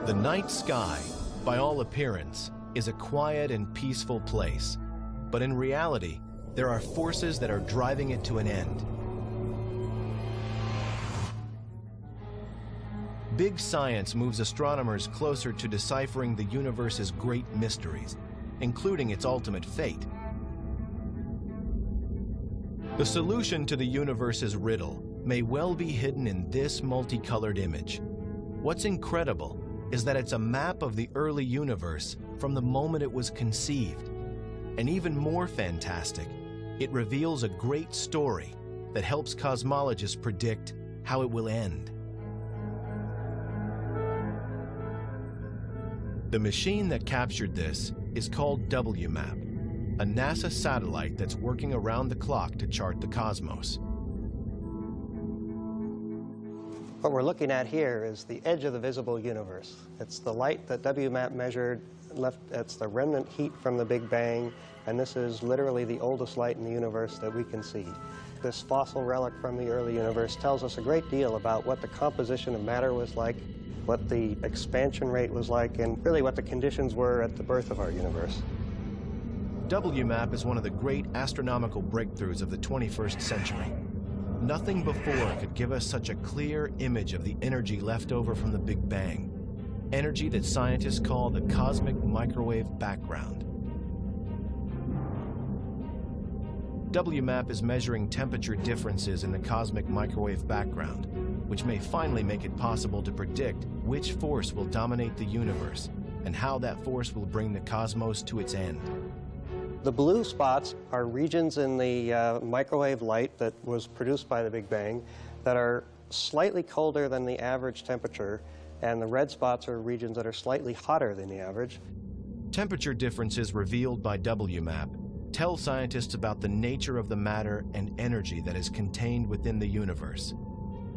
The night sky, by all appearance, is a quiet and peaceful place. But in reality, there are forces that are driving it to an end. Big science moves astronomers closer to deciphering the universe's great mysteries, including its ultimate fate. The solution to the universe's riddle may well be hidden in this multicolored image. What's incredible is that it's a map of the early universe from the moment it was conceived. And even more fantastic, it reveals a great story that helps cosmologists predict how it will end. The machine that captured this is called WMAP, a NASA satellite that's working around the clock to chart the cosmos. What we're looking at here is the edge of the visible universe. It's the light that WMAP measured, it's the remnant heat from the Big Bang, and this is literally the oldest light in the universe that we can see. This fossil relic from the early universe tells us a great deal about what the composition of matter was like, what the expansion rate was like, and really what the conditions were at the birth of our universe. WMAP is one of the great astronomical breakthroughs of the 21st century. Nothing before could give us such a clear image of the energy left over from the Big Bang, energy that scientists call the cosmic microwave background. WMAP is measuring temperature differences in the cosmic microwave background, which may finally make it possible to predict which force will dominate the universe and how that force will bring the cosmos to its end. The blue spots are regions in the microwave light that was produced by the Big Bang that are slightly colder than the average temperature, and the red spots are regions that are slightly hotter than the average. Temperature differences revealed by WMAP tell scientists about the nature of the matter and energy that is contained within the universe.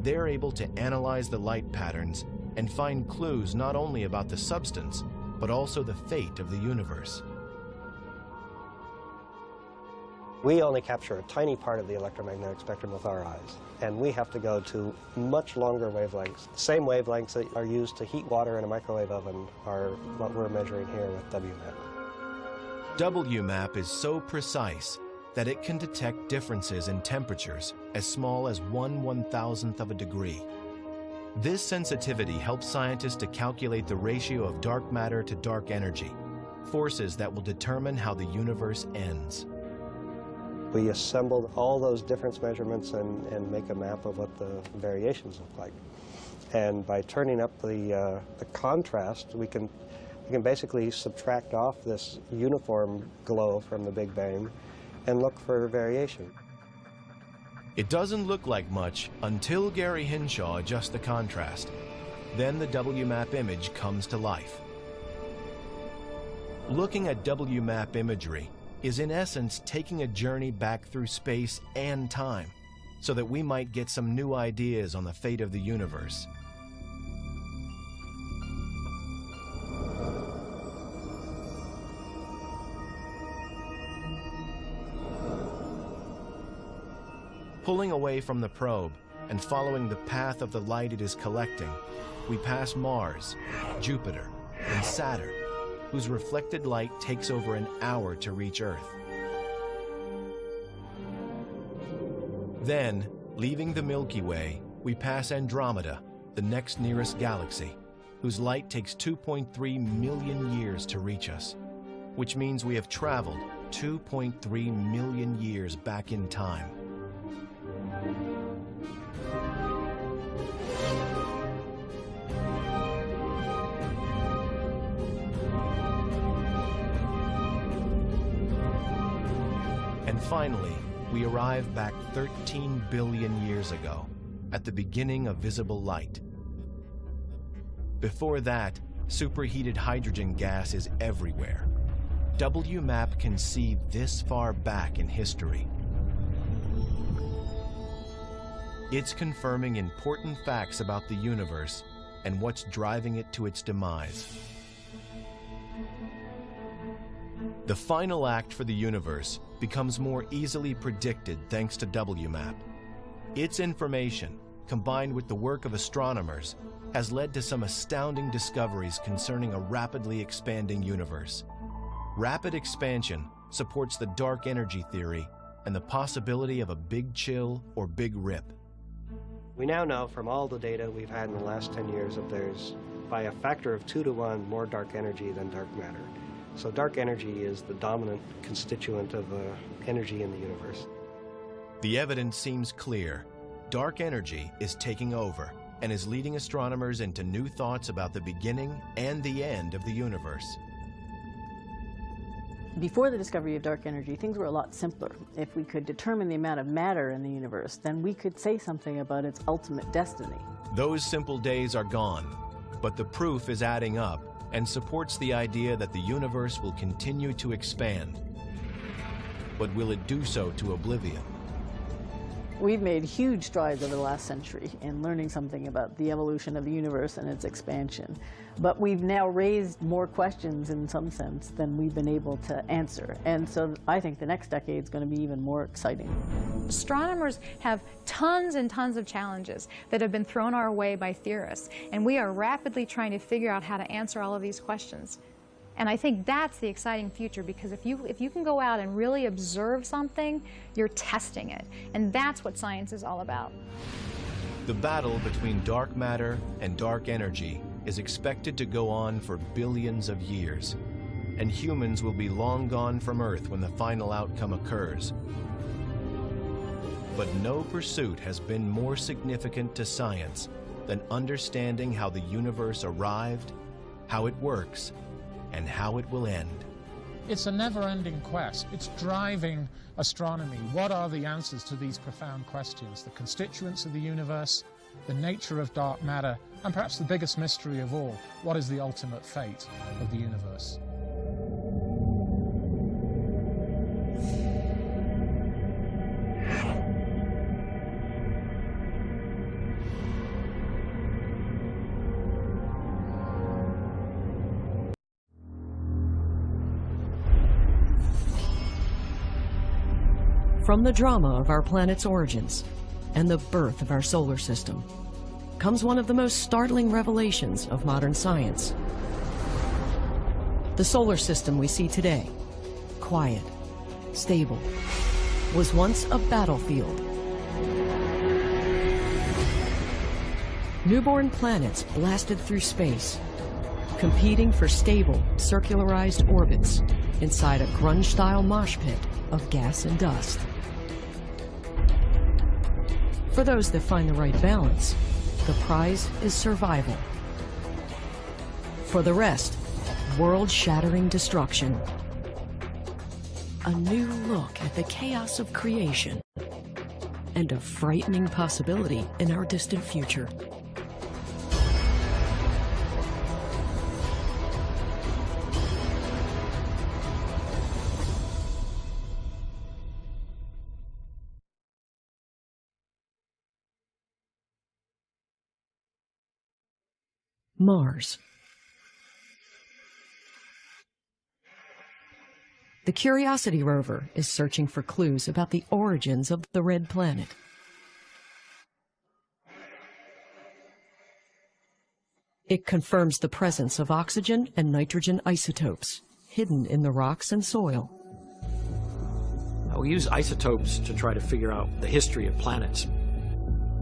They're able to analyze the light patterns and find clues not only about the substance, but also the fate of the universe. We only capture a tiny part of the electromagnetic spectrum with our eyes, and we have to go to much longer wavelengths. The same wavelengths that are used to heat water in a microwave oven are what we're measuring here with WMAP. WMAP is so precise that it can detect differences in temperatures as small as 1/1000th of a degree. This sensitivity helps scientists to calculate the ratio of dark matter to dark energy, forces that will determine how the universe ends. We assembled all those difference measurements and make a map of what the variations look like. And by turning up the contrast, we can basically subtract off this uniform glow from the Big Bang and look for variation. It doesn't look like much until Gary Hinshaw adjusts the contrast. Then the WMAP image comes to life. Looking at WMAP imagery is in essence taking a journey back through space and time so that we might get some new ideas on the fate of the universe. Pulling away from the probe and following the path of the light it is collecting, we pass Mars, Jupiter, and Saturn, whose reflected light takes over an hour to reach Earth. Then, leaving the Milky Way, we pass Andromeda, the next nearest galaxy, whose light takes 2.3 million years to reach us, which means we have traveled 2.3 million years back in time. And finally, we arrive back 13 billion years ago, at the beginning of visible light. Before that, superheated hydrogen gas is everywhere. WMAP can see this far back in history. It's confirming important facts about the universe and what's driving it to its demise. The final act for the universe becomes more easily predicted thanks to WMAP. Its information, combined with the work of astronomers, has led to some astounding discoveries concerning a rapidly expanding universe. Rapid expansion supports the dark energy theory and the possibility of a big chill or big rip. We now know from all the data we've had in the last 10 years that there's, by a factor of 2 to 1, more dark energy than dark matter. So dark energy is the dominant constituent of energy in the universe. The evidence seems clear. Dark energy is taking over and is leading astronomers into new thoughts about the beginning and the end of the universe. Before the discovery of dark energy, things were a lot simpler. If we could determine the amount of matter in the universe, then we could say something about its ultimate destiny. Those simple days are gone, but the proof is adding up and supports the idea that the universe will continue to expand. But will it do so to oblivion? We've made huge strides over the last century in learning something about the evolution of the universe and its expansion. But we've now raised more questions in some sense than we've been able to answer. And so I think the next decade is going to be even more exciting. Astronomers have tons and tons of challenges that have been thrown our way by theorists, and we are rapidly trying to figure out how to answer all of these questions. And I think that's the exciting future, because if you can go out and really observe something, you're testing it. And that's what science is all about. The battle between dark matter and dark energy is expected to go on for billions of years, and humans will be long gone from Earth when the final outcome occurs. But no pursuit has been more significant to science than understanding how the universe arrived, how it works, and how it will end. It's a never-ending quest. It's driving astronomy. What are the answers to these profound questions? The constituents of the universe, the nature of dark matter, and perhaps the biggest mystery of all, what is the ultimate fate of the universe? From the drama of our planet's origins and the birth of our solar system comes one of the most startling revelations of modern science. The solar system we see today, quiet, stable, was once a battlefield. Newborn planets blasted through space, competing for stable, circularized orbits inside a grunge-style mosh pit of gas and dust. For those that find the right balance, the prize is survival. For the rest, world-shattering destruction. A new look at the chaos of creation and a frightening possibility in our distant future. Mars. The Curiosity rover is searching for clues about the origins of the red planet. It confirms the presence of oxygen and nitrogen isotopes hidden in the rocks and soil. We use isotopes to try to figure out the history of planets,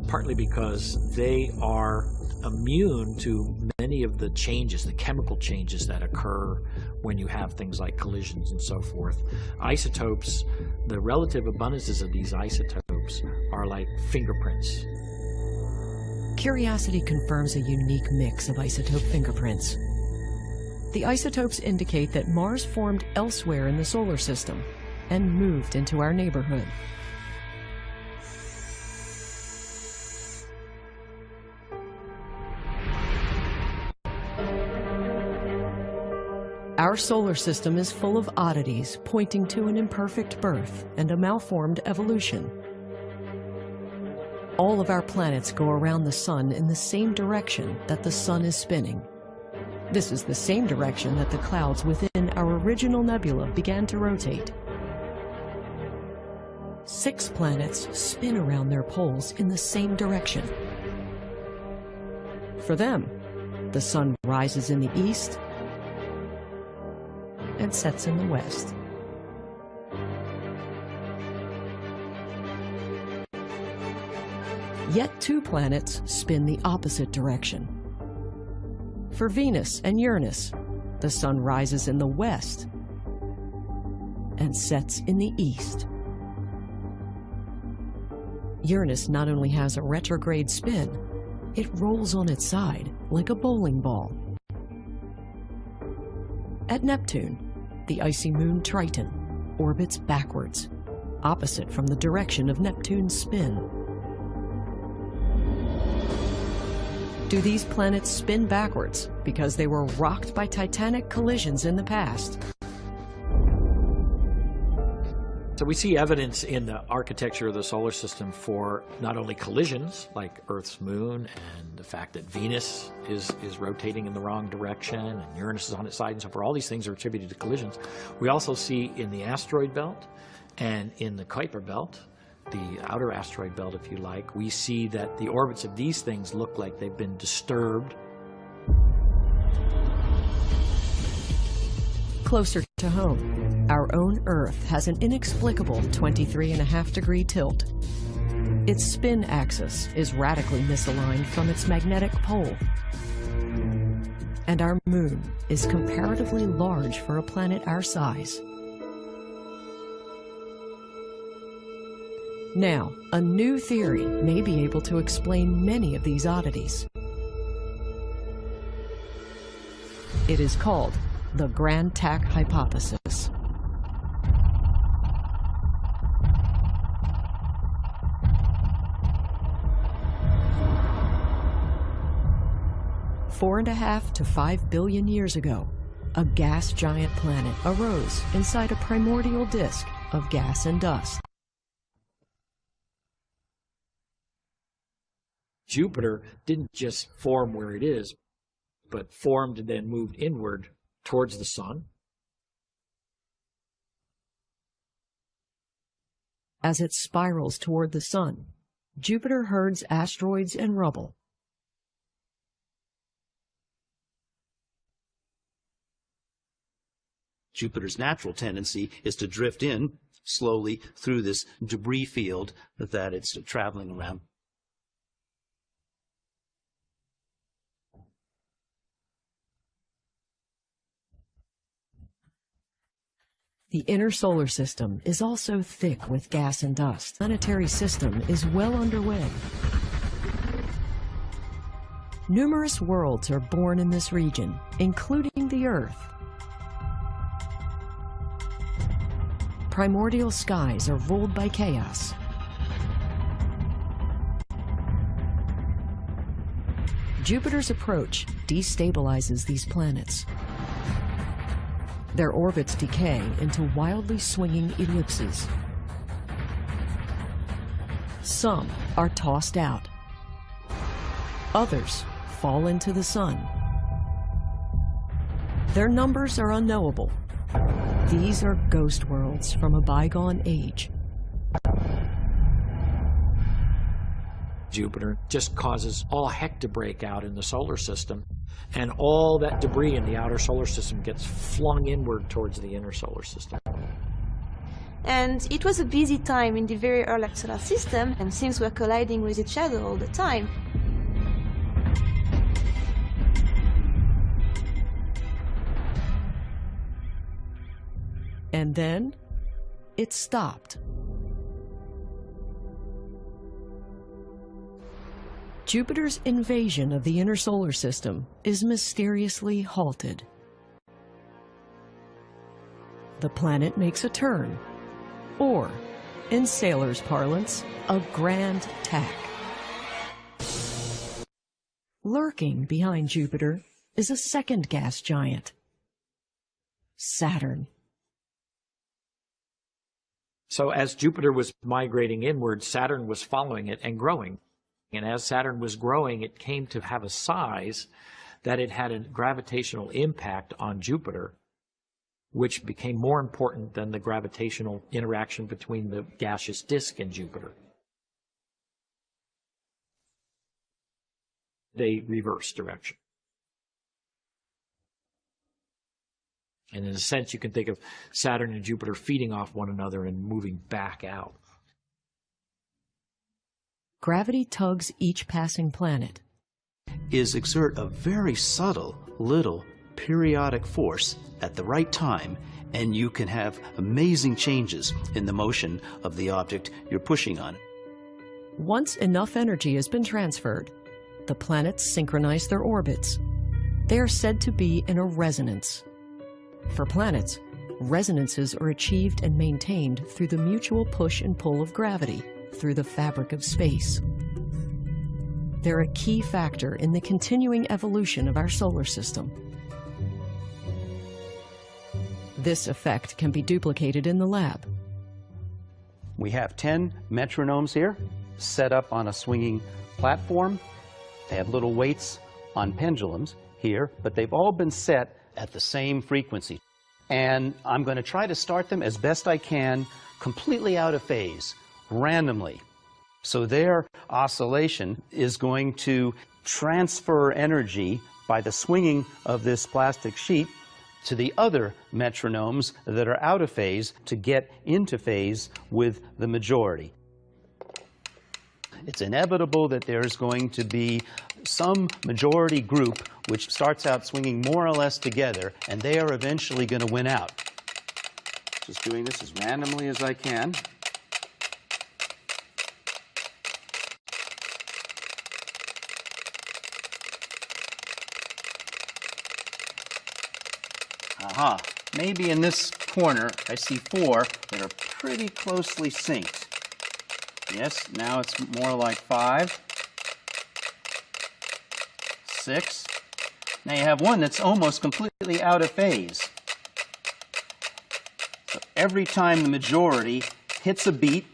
partly because they are immune to many of the changes, the chemical changes that occur when you have things like collisions and so forth. Isotopes, the relative abundances of these isotopes are like fingerprints. Curiosity confirms a unique mix of isotope fingerprints. The isotopes indicate that Mars formed elsewhere in the solar system and moved into our neighborhood. Our solar system is full of oddities pointing to an imperfect birth and a malformed evolution. All of our planets go around the sun in the same direction that the sun is spinning. This is the same direction that the clouds within our original nebula began to rotate. 6 planets spin around their poles in the same direction. For them, the sun rises in the east and sets in the west. Yet two planets spin the opposite direction. For Venus and Uranus, the sun rises in the west and sets in the east. Uranus not only has a retrograde spin, it rolls on its side like a bowling ball. At Neptune, the icy moon Triton orbits backwards, opposite from the direction of Neptune's spin. Do these planets spin backwards because they were rocked by titanic collisions in the past? So we see evidence in the architecture of the solar system for not only collisions like Earth's moon and the fact that Venus is rotating in the wrong direction and Uranus is on its side and so forth. All these things are attributed to collisions. We also see in the asteroid belt and in the Kuiper belt, the outer asteroid belt if you like, we see that the orbits of these things look like they've been disturbed. Closer to home, our own Earth has an inexplicable 23.5-degree tilt. Its spin axis is radically misaligned from its magnetic pole. And our moon is comparatively large for a planet our size. Now, a new theory may be able to explain many of these oddities. It is called the Grand Tack hypothesis. Four and a half to 5 billion years ago, a gas giant planet arose inside a primordial disk of gas and dust. Jupiter didn't just form where it is, but formed and then moved inward towards the sun. As it spirals toward the sun, Jupiter herds asteroids and rubble. Jupiter's natural tendency is to drift in slowly through this debris field that it's traveling around. The inner solar system is also thick with gas and dust. The planetary system is well underway. Numerous worlds are born in this region, including the Earth. Primordial skies are ruled by chaos. Jupiter's approach destabilizes these planets. Their orbits decay into wildly swinging ellipses. Some are tossed out. Others fall into the sun. Their numbers are unknowable. These are ghost worlds from a bygone age. Jupiter just causes all heck to break out in the solar system, and all that debris in the outer solar system gets flung inward towards the inner solar system. And it was a busy time in the very early solar system, and things were colliding with each other all the time. And then it stopped. Jupiter's invasion of the inner solar system is mysteriously halted. The planet makes a turn, or, in sailors' parlance, a grand tack. Lurking behind Jupiter is a second gas giant, Saturn. So as Jupiter was migrating inward, Saturn was following it and growing. And as Saturn was growing, it came to have a size that it had a gravitational impact on Jupiter, which became more important than the gravitational interaction between the gaseous disk and Jupiter. They reverse direction. And in a sense, you can think of Saturn and Jupiter feeding off one another and moving back out. gravity tugs each passing planet. Is exert a very subtle little periodic force at the right time, and you can have amazing changes in the motion of the object you're pushing on. Once enough energy has been transferred, the planets synchronize their orbits. They are said to be in a resonance. For planets, resonances are achieved and maintained through the mutual push and pull of gravity through the fabric of space. They're a key factor in the continuing evolution of our solar system. This effect can be duplicated in the lab. We have 10 metronomes here set up on a swinging platform. They have little weights on pendulums here, but they've all been set at the same frequency. And I'm going to try to start them as best I can, completely out of phase, randomly. So their oscillation is going to transfer energy by the swinging of this plastic sheet to the other metronomes that are out of phase to get into phase with the majority. It's inevitable that there's going to be some majority group which starts out swinging more or less together, and they are eventually going to win out. Just doing this as randomly as I can. Aha, maybe in this corner I see 4 that are pretty closely synced. Yes, now it's more like 5, 6. Now you have one that's almost completely out of phase. So every time the majority hits a beat,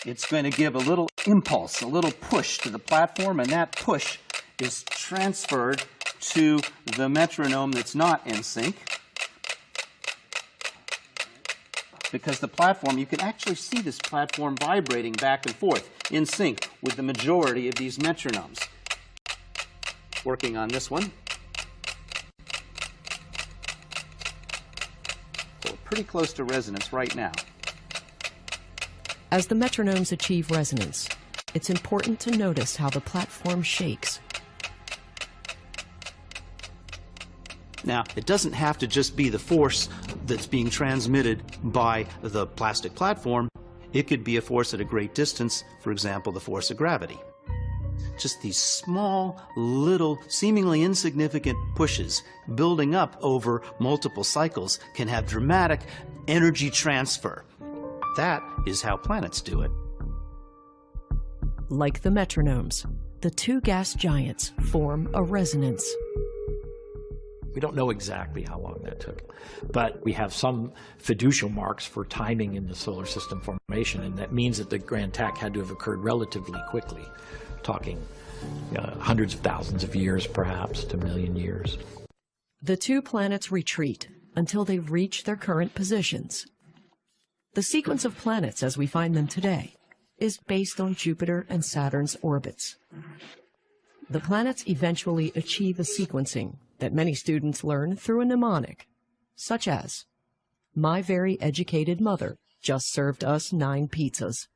it's going to give a little impulse, a little push to the platform, and that push is transferred to the metronome that's not in sync. Because the platform, you can actually see this platform vibrating back and forth in sync with the majority of these metronomes. Working on this one. So we're pretty close to resonance right now. As the metronomes achieve resonance, it's important to notice how the platform shakes. Now, it doesn't have to just be the force that's being transmitted by the plastic platform. It could be a force at a great distance, for example, the force of gravity. Just these small, little, seemingly insignificant pushes building up over multiple cycles can have dramatic energy transfer. That is how planets do it. Like the metronomes, the two gas giants form a resonance. We don't know exactly how long that took, but we have some fiducial marks for timing in the solar system formation, and that means that the grand tack had to have occurred relatively quickly, talking hundreds of thousands of years, perhaps, to a million years. The two planets retreat until they reach their current positions. The sequence of planets as we find them today is based on Jupiter and Saturn's orbits. The planets eventually achieve a sequencing that many students learn through a mnemonic, such as, "My very educated mother just served us 9 pizzas."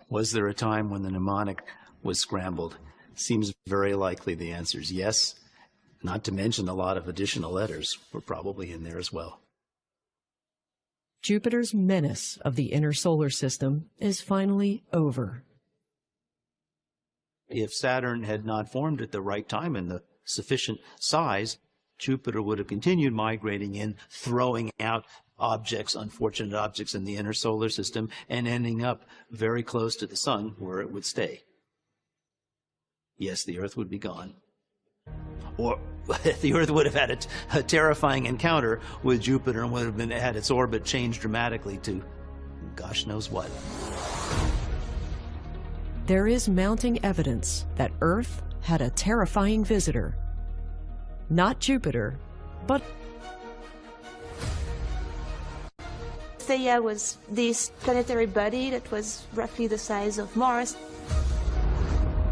Was there a time when the mnemonic was scrambled? Seems very likely the answer is yes, not to mention a lot of additional letters were probably in there as well. Jupiter's menace of the inner solar system is finally over. If Saturn had not formed at the right time in the sufficient size, Jupiter would have continued migrating in, throwing out objects, unfortunate objects in the inner solar system, and ending up very close to the Sun where it would stay. Yes, the Earth would be gone. Or the Earth would have had a terrifying encounter with Jupiter and would have had its orbit changed dramatically to gosh knows what. There is mounting evidence that Earth had a terrifying visitor. Not Jupiter, but Theia was this planetary body that was roughly the size of Mars.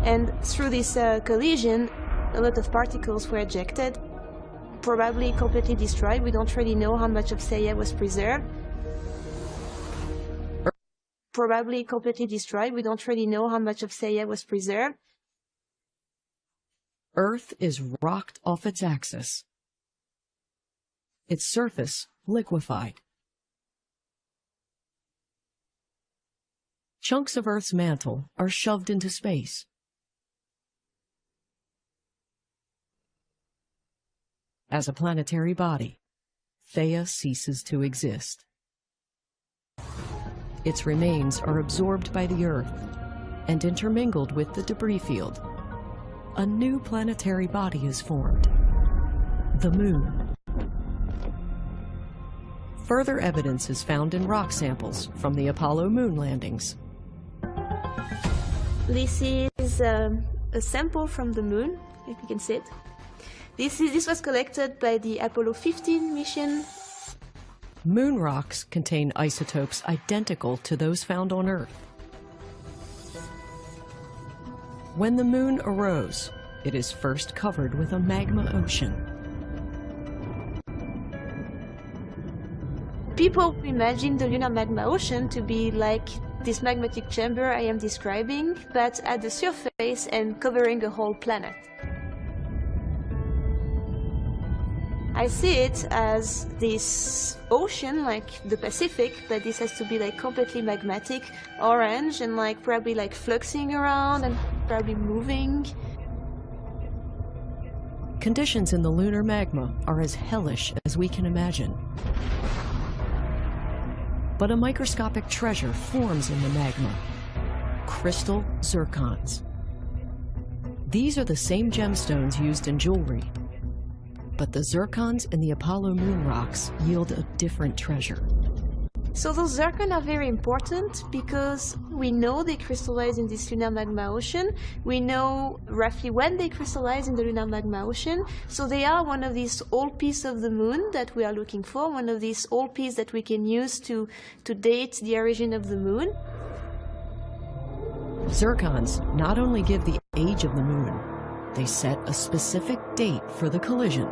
And through this collision, a lot of particles were ejected, probably completely destroyed. We don't really know how much of Theia was preserved. probably completely destroyed. We don't really know how much of Theia was preserved. Earth is rocked off its axis, its surface liquefied. Chunks of Earth's mantle are shoved into space. As a planetary body, Theia ceases to exist. Its remains are absorbed by the Earth and intermingled with the debris field. A new planetary body is formed, the Moon. Further evidence is found in rock samples from the Apollo moon landings. This is a sample from the Moon, if you can see it. This was collected by the Apollo 15 mission. Moon rocks contain isotopes identical to those found on Earth. When the Moon arose, it is first covered with a magma ocean. People imagine the lunar magma ocean to be like this magmatic chamber I am describing, but at the surface and covering a whole planet. I see it as this ocean, like the Pacific, but this has to be like completely magmatic, orange, and like probably like fluxing around and probably moving. Conditions in the lunar magma are as hellish as we can imagine. But a microscopic treasure forms in the magma: crystal zircons. These are the same gemstones used in jewelry. But the zircons in the Apollo moon rocks yield a different treasure. So those zircon are very important because we know they crystallize in this lunar magma ocean. We know roughly when they crystallize in the lunar magma ocean. So they are one of these old pieces of the moon that we are looking for, one of these old pieces that we can use to date the origin of the moon. Zircons not only give the age of the moon, they set a specific date for the collision.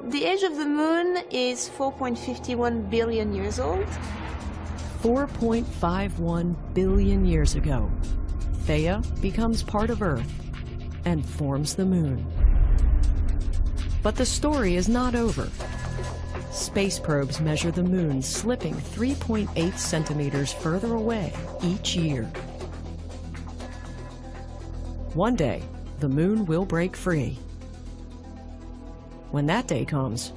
The age of the moon is 4.51 billion years old. 4.51 billion years ago, Theia becomes part of Earth and forms the moon. But the story is not over. Space probes measure the moon slipping 3.8 centimeters further away each year. One day, the moon will break free. When that day comes,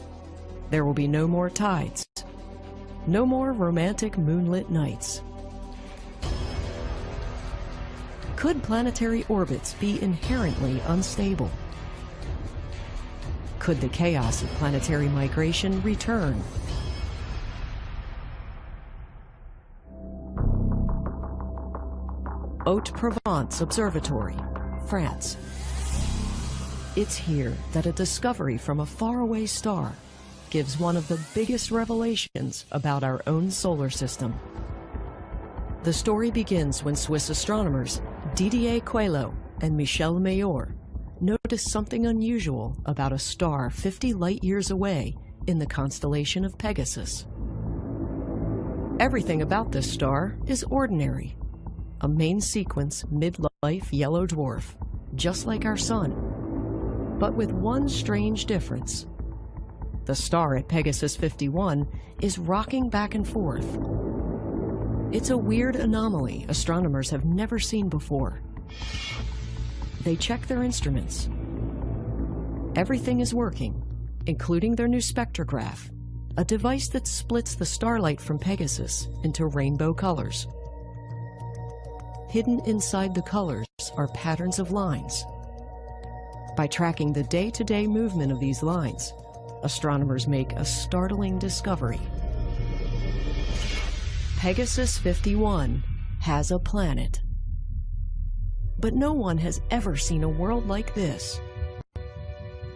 there will be no more tides, no more romantic moonlit nights. Could planetary orbits be inherently unstable? Could the chaos of planetary migration return? Haute-Provence Observatory, France. It's here that a discovery from a faraway star gives one of the biggest revelations about our own solar system. The story begins when Swiss astronomers Didier Queloz and Michel Mayor noticed something unusual about a star 50 light-years away in the constellation of Pegasus. Everything about this star is ordinary. A main-sequence mid-life yellow dwarf, just like our Sun. But with one strange difference. The star at Pegasus 51 is rocking back and forth. It's a weird anomaly astronomers have never seen before. They check their instruments. Everything is working, including their new spectrograph, a device that splits the starlight from Pegasus into rainbow colors. Hidden inside the colors are patterns of lines. By tracking the day-to-day movement of these lines, astronomers make a startling discovery. Pegasus 51 has a planet. But no one has ever seen a world like this.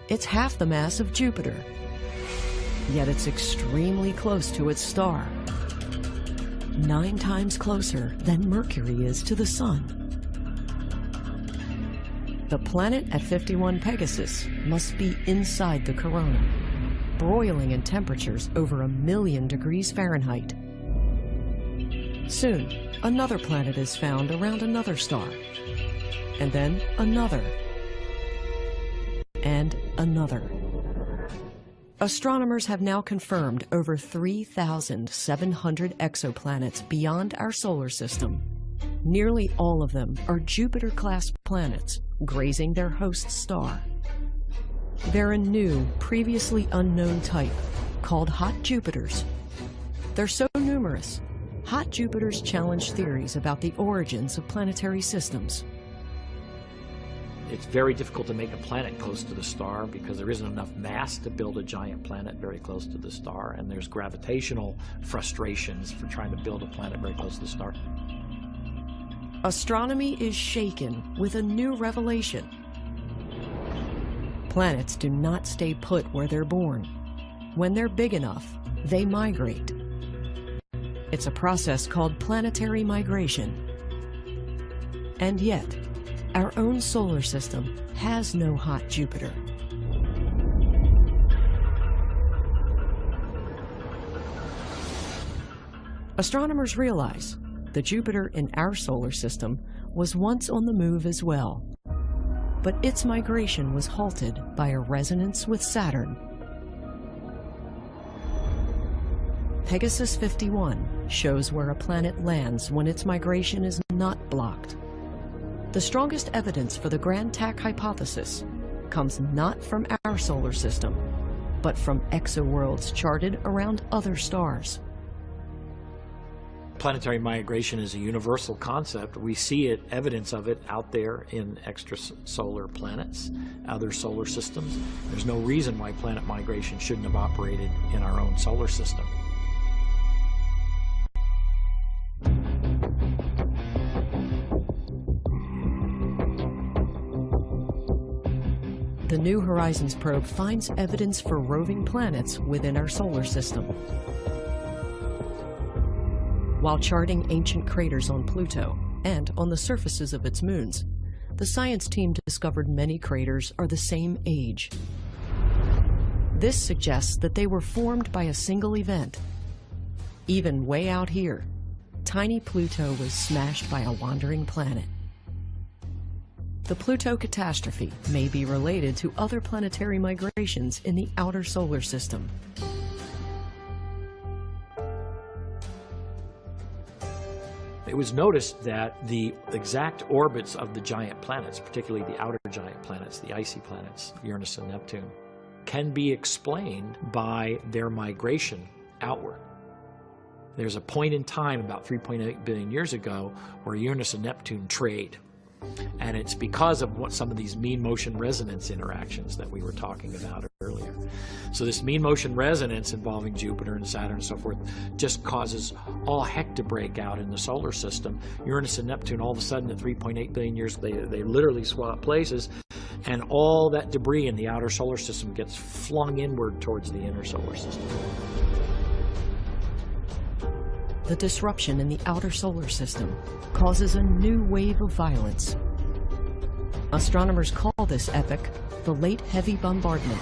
It's half the mass of Jupiter, yet it's extremely close to its star. 9 times closer than Mercury is to the Sun. The planet at 51 Pegasus must be inside the corona, broiling in temperatures over 1,000,000 degrees Fahrenheit. Soon, another planet is found around another star, and then another, and another. Astronomers have now confirmed over 3,700 exoplanets beyond our solar system. Nearly all of them are Jupiter-class planets grazing their host star. They're a new, previously unknown type called hot Jupiters. They're so numerous, hot Jupiters challenge theories about the origins of planetary systems. It's very difficult to make a planet close to the star because there isn't enough mass to build a giant planet very close to the star, and there's gravitational frustrations for trying to build a planet very close to the star. Astronomy is shaken with a new revelation. Planets do not stay put where they're born. When they're big enough, they migrate. It's a process called planetary migration. And yet, our own solar system has no hot Jupiter. Astronomers realize the Jupiter in our solar system was once on the move as well, but its migration was halted by a resonance with Saturn. Pegasus 51 shows where a planet lands when its migration is not blocked. The strongest evidence for the Grand Tack hypothesis comes not from our solar system, but from exoworlds charted around other stars. Planetary migration is a universal concept. We see it, evidence of it, out there in extrasolar planets, other solar systems. There's no reason why planet migration shouldn't have operated in our own solar system. The New Horizons probe finds evidence for roving planets within our solar system. While charting ancient craters on Pluto and on the surfaces of its moons, the science team discovered many craters are the same age. This suggests that they were formed by a single event. Even way out here, tiny Pluto was smashed by a wandering planet. The Pluto catastrophe may be related to other planetary migrations in the outer solar system. It was noticed that the exact orbits of the giant planets, particularly the outer giant planets, the icy planets, Uranus and Neptune, can be explained by their migration outward. There's a point in time about 3.8 billion years ago where Uranus and Neptune trade. And it's because of what some of these mean motion resonance interactions that we were talking about earlier. So this mean motion resonance involving Jupiter and Saturn and so forth just causes all heck to break out in the solar system. Uranus and Neptune, all of a sudden at 3.8 billion years, they literally swap places, and all that debris in the outer solar system gets flung inward towards the inner solar system. The disruption in the outer solar system causes a new wave of violence. Astronomers call this epoch the Late Heavy Bombardment.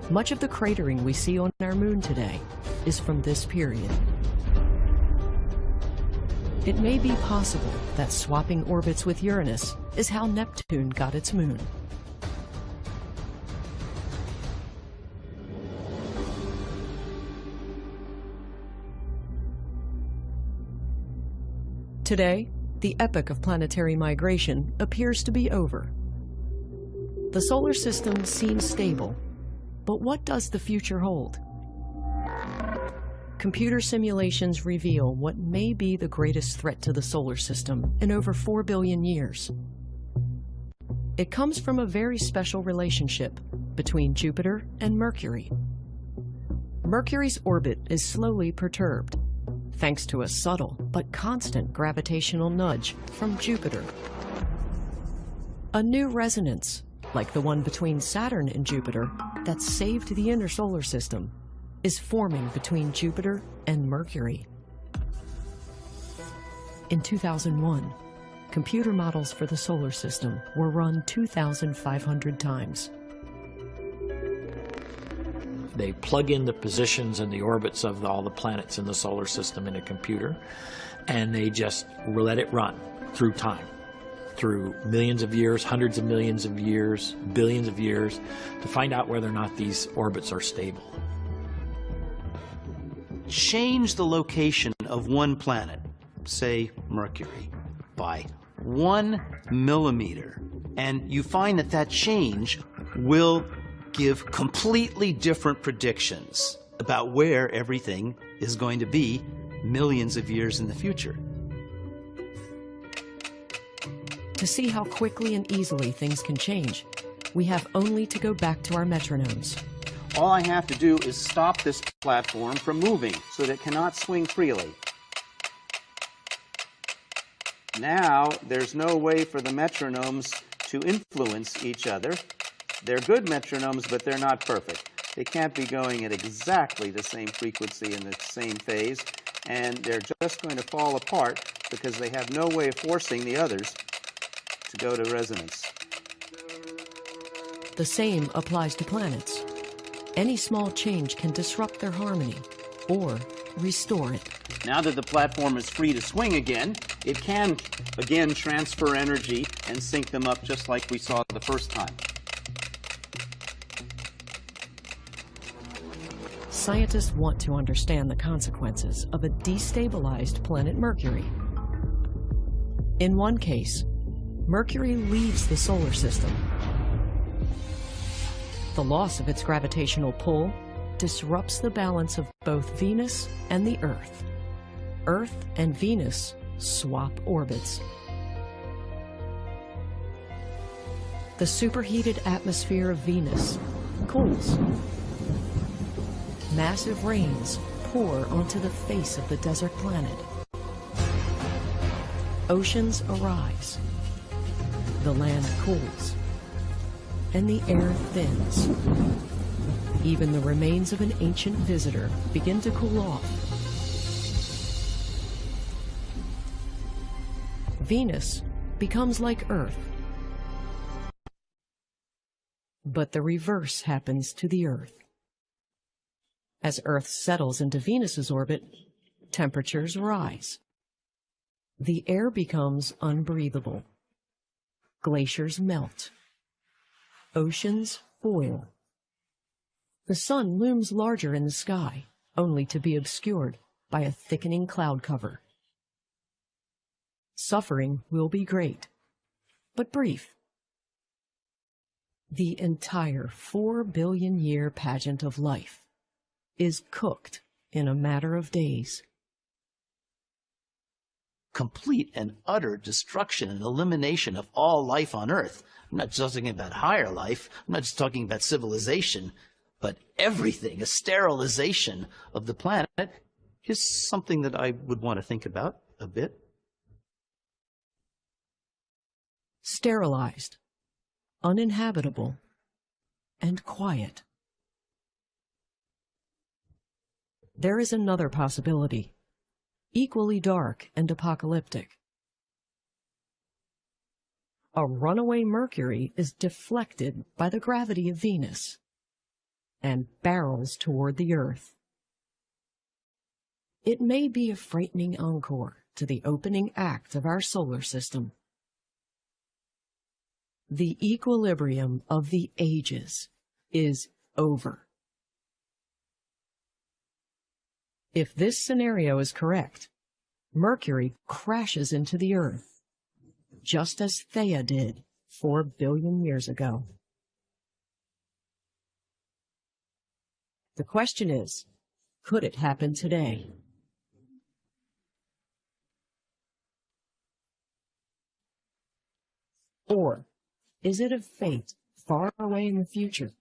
Much of the cratering we see on our moon today is from this period. It may be possible that swapping orbits with Uranus is how Neptune got its moon. Today, the epoch of planetary migration appears to be over. The solar system seems stable, but what does the future hold? Computer simulations reveal what may be the greatest threat to the solar system in over 4 billion years. It comes from a very special relationship between Jupiter and Mercury. Mercury's orbit is slowly perturbed, thanks to a subtle but constant gravitational nudge from Jupiter. A new resonance, like the one between Saturn and Jupiter that saved the inner solar system, is forming between Jupiter and Mercury. In 2001, computer models for the solar system were run 2,500 times. They plug in the positions and the orbits of all the planets in the solar system in a computer, and they just let it run through time, through millions of years, hundreds of millions of years, billions of years, to find out whether or not these orbits are stable. Change the location of one planet, say Mercury, by 1 millimeter, and you find that that change will give completely different predictions about where everything is going to be millions of years in the future. To see how quickly and easily things can change, we have only to go back to our metronomes. All I have to do is stop this platform from moving so that it cannot swing freely. Now, there's no way for the metronomes to influence each other. They're good metronomes, but they're not perfect. They can't be going at exactly the same frequency in the same phase, and they're just going to fall apart because they have no way of forcing the others to go to resonance. The same applies to planets. Any small change can disrupt their harmony or restore it. Now that the platform is free to swing again, it can again transfer energy and sync them up just like we saw the first time. Scientists want to understand the consequences of a destabilized planet Mercury. In one case, Mercury leaves the solar system. The loss of its gravitational pull disrupts the balance of both Venus and the Earth. Earth and Venus swap orbits. The superheated atmosphere of Venus cools. Massive rains pour onto the face of the desert planet. Oceans arise. The land cools. And the air thins. Even the remains of an ancient visitor begin to cool off. Venus becomes like Earth. But the reverse happens to the Earth. As Earth settles into Venus's orbit, temperatures rise. The air becomes unbreathable. Glaciers melt. Oceans boil. The sun looms larger in the sky, only to be obscured by a thickening cloud cover. Suffering will be great, but brief. The entire 4 billion year pageant of life is cooked in a matter of days. Complete and utter destruction and elimination of all life on Earth. I'm not just talking about higher life. I'm not just talking about civilization, but everything. A sterilization of the planet is something that I would want to think about a bit. Sterilized, uninhabitable, and quiet. There is another possibility, equally dark and apocalyptic. A runaway Mercury is deflected by the gravity of Venus and barrels toward the Earth. It may be a frightening encore to the opening act of our solar system. The equilibrium of the ages is over. If this scenario is correct, Mercury crashes into the Earth, just as Theia did 4 billion years ago. The question is, could it happen today? Or is it a fate far away in the future,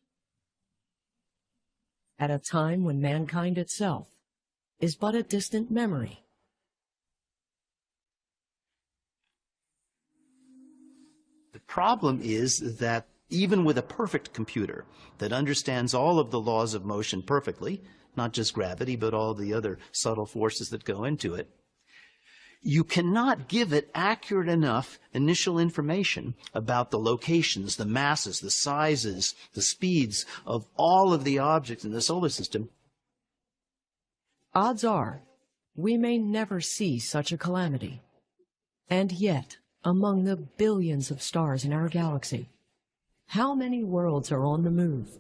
at a time when mankind itself is but a distant memory? The problem is that even with a perfect computer that understands all of the laws of motion perfectly, not just gravity, but all the other subtle forces that go into it, you cannot give it accurate enough initial information about the locations, the masses, the sizes, the speeds of all of the objects in the solar system. Odds are, we may never see such a calamity. And yet, among the billions of stars in our galaxy, how many worlds are on the move?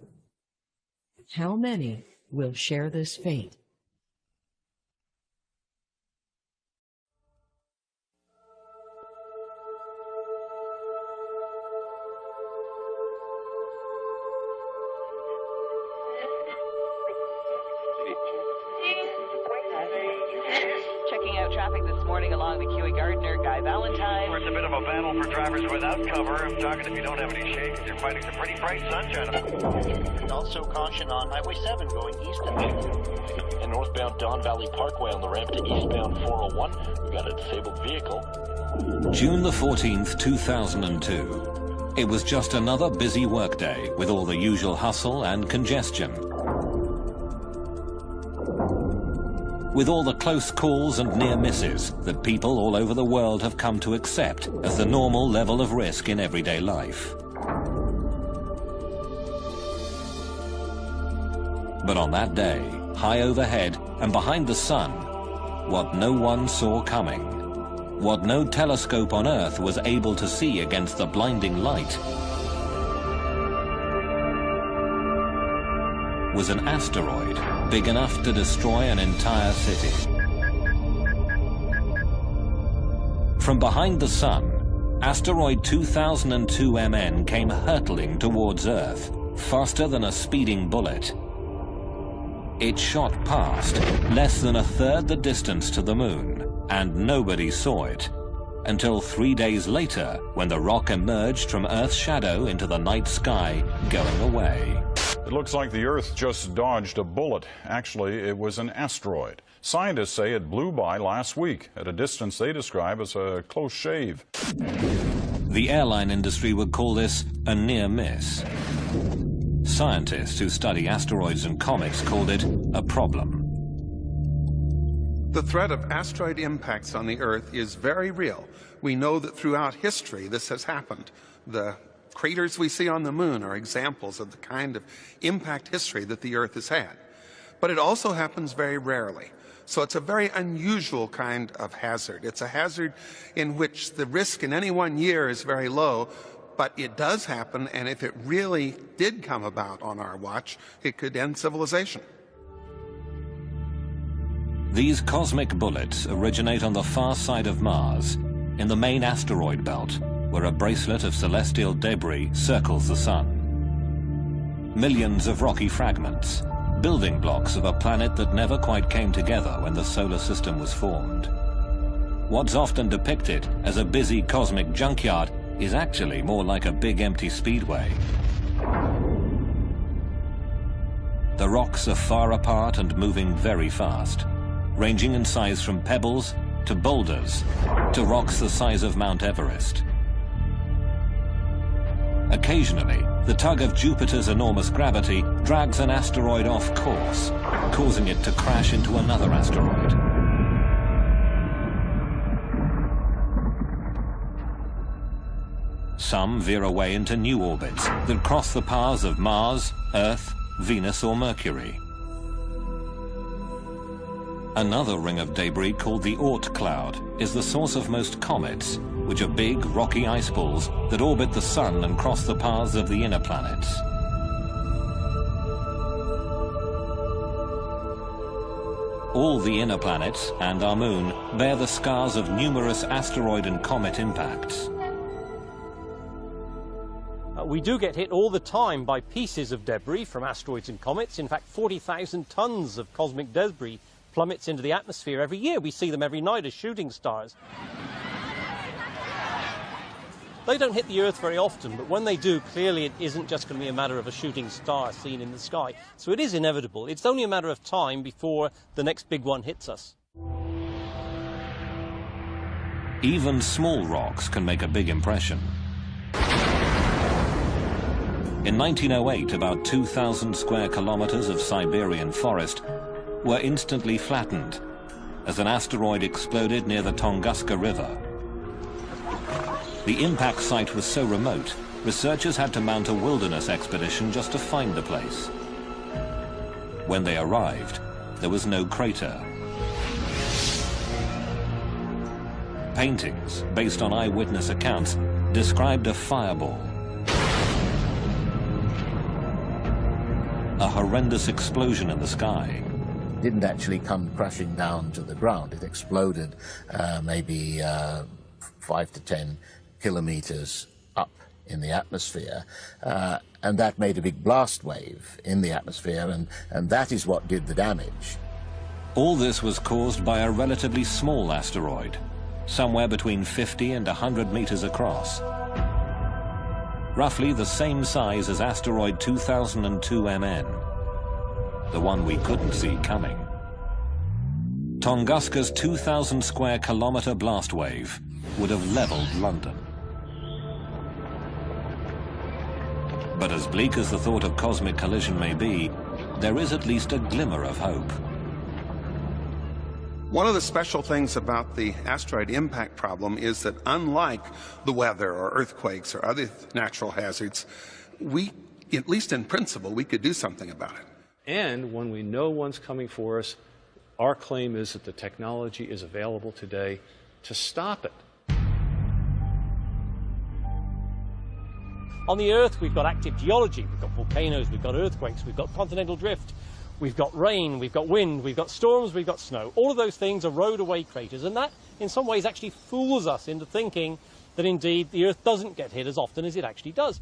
How many will share this fate? Checking out traffic this morning along the Kewy Gardner, Guy Valentine. It's a bit of a battle for drivers without cover. I'm talking if you don't have any shade, you're fighting some pretty bright sunshine. And also caution on Highway 7 going east of Michigan. And northbound Don Valley Parkway on the ramp to eastbound 401. We've got a disabled vehicle. June the 14th, 2002. It was just another busy workday with all the usual hustle and congestion. With all the close calls and near misses that people all over the world have come to accept as the normal level of risk in everyday life. But on that day, high overhead and behind the sun, what no one saw coming, what no telescope on Earth was able to see against the blinding light, was an asteroid big enough to destroy an entire city. From behind the sun, asteroid 2002 MN came hurtling towards Earth, faster than a speeding bullet. It shot past, less than a third the distance to the moon, and nobody saw it, until 3 days later, when the rock emerged from Earth's shadow into the night sky, going away. It looks like the Earth just dodged a bullet. Actually, it was an asteroid. Scientists say it blew by last week at a distance they describe as a close shave. The airline industry would call this a near miss. Scientists who study asteroids and comets called it a problem. The threat of asteroid impacts on the Earth is very real. We know that throughout history this has happened. The craters we see on the moon are examples of the kind of impact history that the Earth has had. But it also happens very rarely. So it's a very unusual kind of hazard. It's a hazard in which the risk in any one year is very low, but it does happen, and if it really did come about on our watch, it could end civilization. These cosmic bullets originate on the far side of Mars, in the main asteroid belt, where a bracelet of celestial debris circles the sun. Millions of rocky fragments, building blocks of a planet that never quite came together when the solar system was formed. What's often depicted as a busy cosmic junkyard is actually more like a big empty speedway. The rocks are far apart and moving very fast, ranging in size from pebbles to boulders to rocks the size of Mount Everest. Occasionally, the tug of Jupiter's enormous gravity drags an asteroid off course, causing it to crash into another asteroid. Some veer away into new orbits that cross the paths of Mars, Earth, Venus or Mercury. Another ring of debris called the Oort cloud is the source of most comets, which are big, rocky ice balls that orbit the sun and cross the paths of the inner planets. All the inner planets and our moon bear the scars of numerous asteroid and comet impacts. We do get hit all the time by pieces of debris from asteroids and comets. In fact, 40,000 tons of cosmic debris plummets into the atmosphere every year. We see them every night as shooting stars. They don't hit the Earth very often, but when they do, clearly it isn't just going to be a matter of a shooting star seen in the sky. So it is inevitable. It's only a matter of time before the next big one hits us. Even small rocks can make a big impression. In 1908, about 2,000 square kilometers of Siberian forest were instantly flattened as an asteroid exploded near the Tunguska River. The impact site was so remote, researchers had to mount a wilderness expedition just to find the place. When they arrived, there was no crater. Paintings, based on eyewitness accounts, described a fireball. A horrendous explosion in the sky. Didn't actually come crashing down to the ground. It exploded maybe 5 to 10 kilometers up in the atmosphere, and that made a big blast wave in the atmosphere, and that is what did the damage. All this was caused by a relatively small asteroid, somewhere between 50 and 100 meters across. Roughly the same size as asteroid 2002 MN, the one we couldn't see coming. Tunguska's 2,000 square kilometer blast wave would have leveled London. But as bleak as the thought of cosmic collision may be, there is at least a glimmer of hope. One of the special things about the asteroid impact problem is that unlike the weather or earthquakes or other natural hazards, we, at least in principle, we could do something about it. And when we know one's coming for us, our claim is that the technology is available today to stop it. On the Earth, we've got active geology, we've got volcanoes, we've got earthquakes, we've got continental drift, we've got rain, we've got wind, we've got storms, we've got snow. All of those things erode away craters, and that, in some ways, actually fools us into thinking that indeed the Earth doesn't get hit as often as it actually does.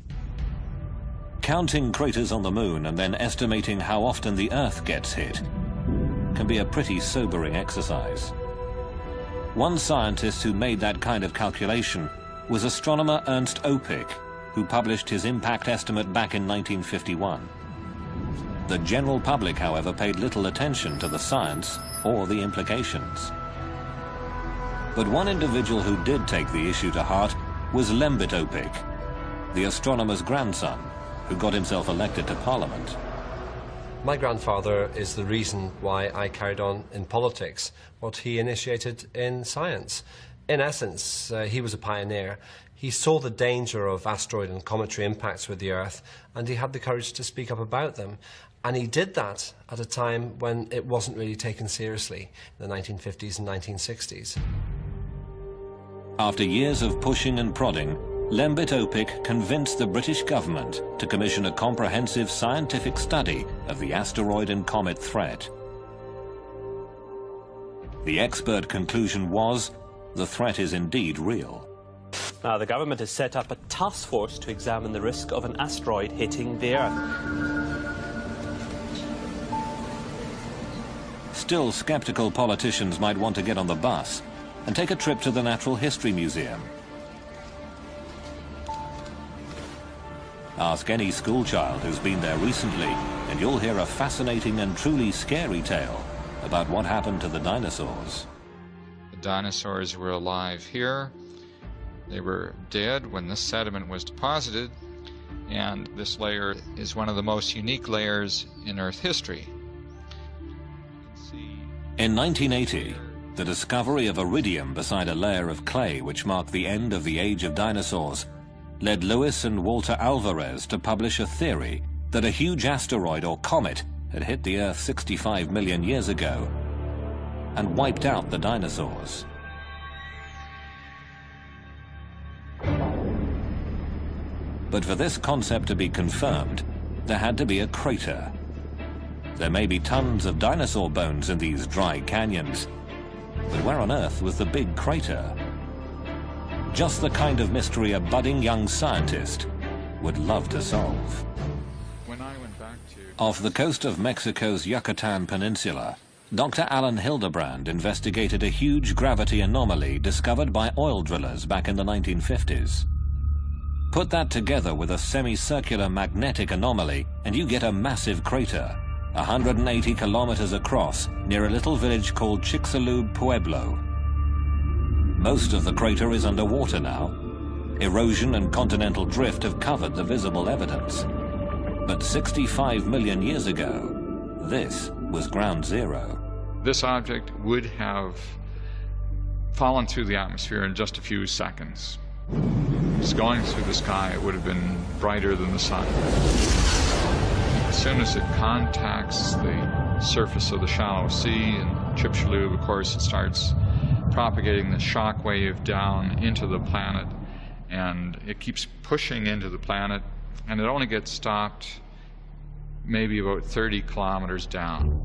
Counting craters on the Moon and then estimating how often the Earth gets hit can be a pretty sobering exercise. One scientist who made that kind of calculation was astronomer Ernst Öpik, who published his impact estimate back in 1951. The general public, however, paid little attention to the science or the implications. But one individual who did take the issue to heart was Lembit Öpik, the astronomer's grandson, who got himself elected to Parliament. My grandfather is the reason why I carried on in politics, what he initiated in science. In essence, he was a pioneer. He saw the danger of asteroid and cometary impacts with the Earth, and he had the courage to speak up about them. And he did that at a time when it wasn't really taken seriously, in the 1950s and 1960s. After years of pushing and prodding, Lembit Öpik convinced the British government to commission a comprehensive scientific study of the asteroid and comet threat. The expert conclusion was, the threat is indeed real. Now, the government has set up a task force to examine the risk of an asteroid hitting the Earth. Still, skeptical politicians might want to get on the bus and take a trip to the Natural History Museum. Ask any schoolchild who's been there recently, and you'll hear a fascinating and truly scary tale about what happened to the dinosaurs. The dinosaurs were alive here. They were dead when this sediment was deposited, and this layer is one of the most unique layers in Earth history. In 1980, the discovery of iridium beside a layer of clay which marked the end of the age of dinosaurs led Lewis and Walter Alvarez to publish a theory that a huge asteroid or comet had hit the Earth 65 million years ago and wiped out the dinosaurs. But for this concept to be confirmed, there had to be a crater. There may be tons of dinosaur bones in these dry canyons, but where on earth was the big crater? Just the kind of mystery a budding young scientist would love to solve. When I went back to... Off the coast of Mexico's Yucatan Peninsula, Dr. Alan Hildebrand investigated a huge gravity anomaly discovered by oil drillers back in the 1950s. Put that together with a semicircular magnetic anomaly, and you get a massive crater, 180 kilometers across, near a little village called Chicxulub Pueblo. Most of the crater is underwater now. Erosion and continental drift have covered the visible evidence. But 65 million years ago, this was ground zero. this object would have fallen through the atmosphere in just a few seconds. Just going through the sky, it would have been brighter than the sun. As soon as it contacts the surface of the shallow sea and Chicxulub, of course, it starts propagating the shock wave down into the planet, and it keeps pushing into the planet, and it only gets stopped maybe about 30 kilometers down.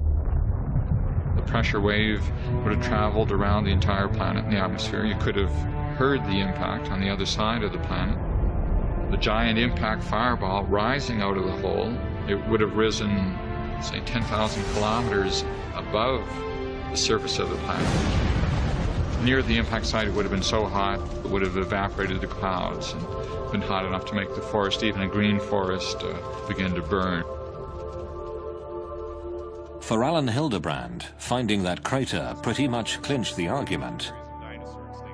The pressure wave would have traveled around the entire planet in the atmosphere. You could have heard the impact on the other side of the planet. The giant impact fireball rising out of the hole, it would have risen, say, 10,000 kilometers above the surface of the planet. Near the impact site, it would have been so hot, it would have evaporated the clouds and been hot enough to make the forest, even a green forest, begin to burn. For Alan Hildebrand, finding that crater pretty much clinched the argument.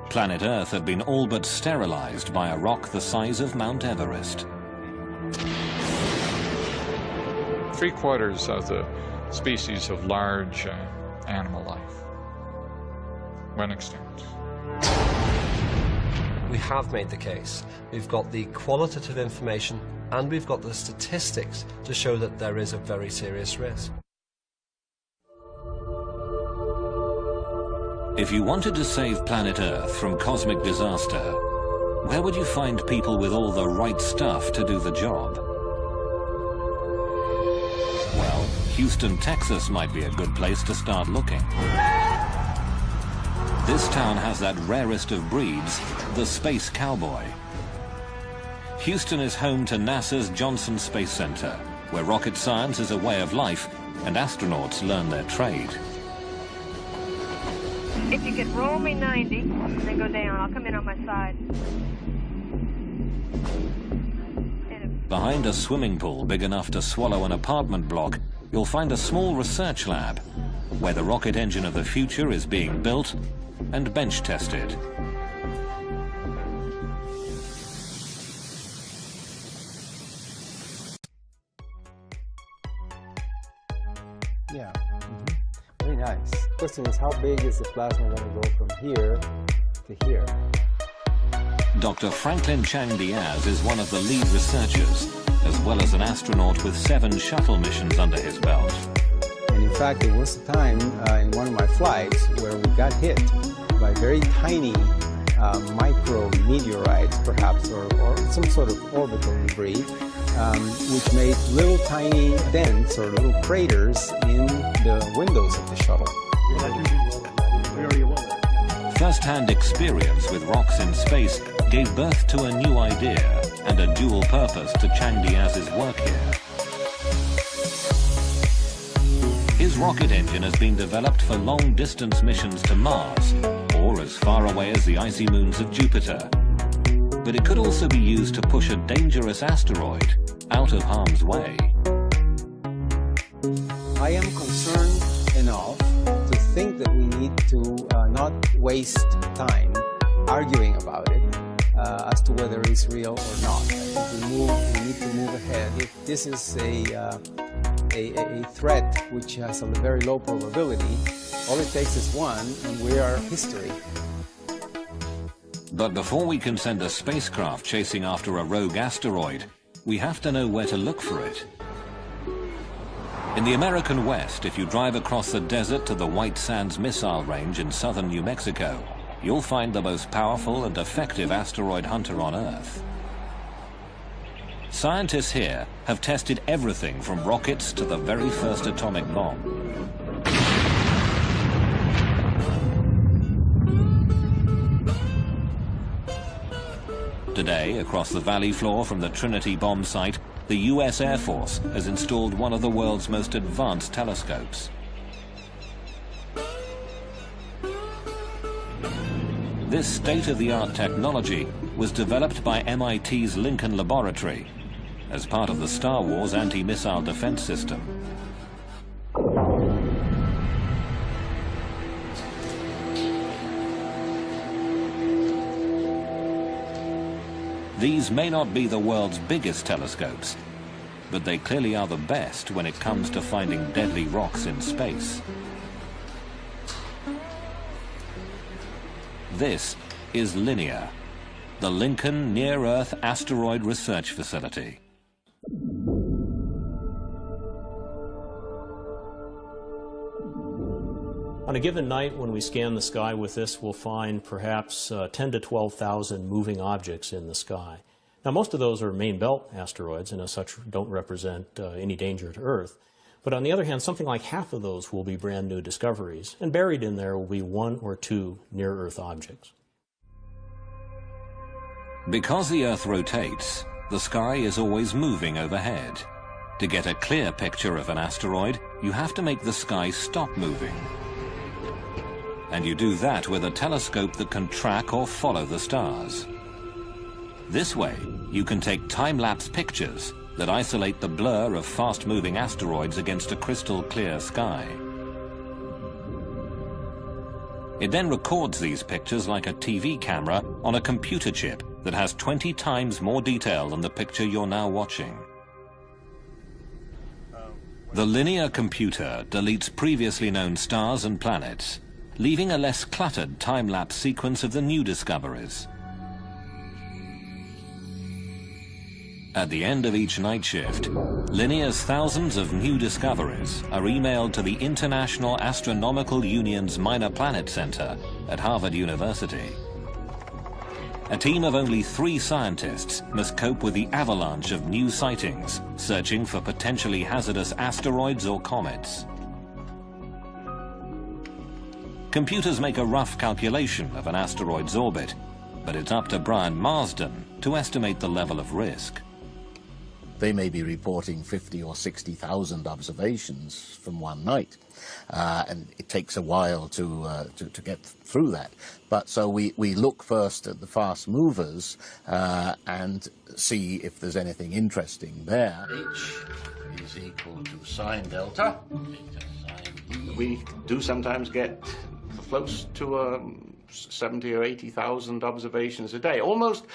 Planet Earth had been all but sterilized by a rock the size of Mount Everest. 3/4 of the species of large animal life went extinct. We have made the case. We've got the qualitative information and we've got the statistics to show that there is a very serious risk. If you wanted to save planet Earth from cosmic disaster, where would you find people with all the right stuff to do the job? Well, Houston, Texas might be a good place to start looking. This town has that rarest of breeds, the space cowboy. Houston is home to NASA's Johnson Space Center, where rocket science is a way of life and astronauts learn their trade. If you could roll me 90, then go down. I'll come in on my side. Behind a swimming pool big enough to swallow an apartment block, you'll find a small research lab, where the rocket engine of the future is being built and bench tested. Yeah. Very nice. Question is, how big is the plasma going to go from here to here? Dr. Franklin Chang Diaz is one of the lead researchers, as well as an astronaut with 7 shuttle missions under his belt. And in fact, there was a time in one of my flights where we got hit by very tiny micro meteorites, perhaps, or some sort of orbital debris, which made little tiny dents or little craters in the windows of the shuttle. First-hand experience with rocks in space gave birth to a new idea and a dual purpose to Chang Diaz's work here. His rocket engine has been developed for long-distance missions to Mars, or as far away as the icy moons of Jupiter. But it could also be used to push a dangerous asteroid out of harm's way. I am concerned enough to think that we need to not waste time arguing about it as to whether it's real or not. I think we need to move ahead. If this is a threat which has a very low probability, all it takes is one, and we are history. But before we can send a spacecraft chasing after a rogue asteroid, we have to know where to look for it. In the American West, if you drive across the desert to the White Sands Missile Range in southern New Mexico, you'll find the most powerful and effective asteroid hunter on Earth. Scientists here have tested everything from rockets to the very first atomic bomb. Today, across the valley floor from the Trinity bomb site, the US Air Force has installed one of the world's most advanced telescopes. This state-of-the-art technology was developed by MIT's Lincoln Laboratory as part of the Star Wars anti-missile defense system. These may not be the world's biggest telescopes, but they clearly are the best when it comes to finding deadly rocks in space. This is LINEAR, the Lincoln Near-Earth Asteroid Research Facility. On a given night when we scan the sky with this, we'll find perhaps 10 to 12,000 moving objects in the sky. Now, most of those are main belt asteroids, and as such don't represent any danger to Earth. But on the other hand, something like half of those will be brand new discoveries, and buried in there will be 1 or 2 near-Earth objects. Because the Earth rotates, the sky is always moving overhead. To get a clear picture of an asteroid, you have to make the sky stop moving. And you do that with a telescope that can track or follow the stars. This way, you can take time-lapse pictures that isolate the blur of fast-moving asteroids against a crystal-clear sky. It then records these pictures like a TV camera on a computer chip that has 20 times more detail than the picture you're now watching. The linear computer deletes previously known stars and planets, leaving a less cluttered time-lapse sequence of the new discoveries. At the end of each night shift, LINEAR's thousands of new discoveries are emailed to the International Astronomical Union's Minor Planet Center at Harvard University. A team of only 3 scientists must cope with the avalanche of new sightings, searching for potentially hazardous asteroids or comets. Computers make a rough calculation of an asteroid's orbit, but it's up to Brian Marsden to estimate the level of risk. They may be reporting 50 or 60,000 observations from one night, and it takes a while to get through that. But so we look first at the fast movers and see if there's anything interesting there. H is equal to sine delta. We do sometimes get close to 70 or 80,000 observations a day, almost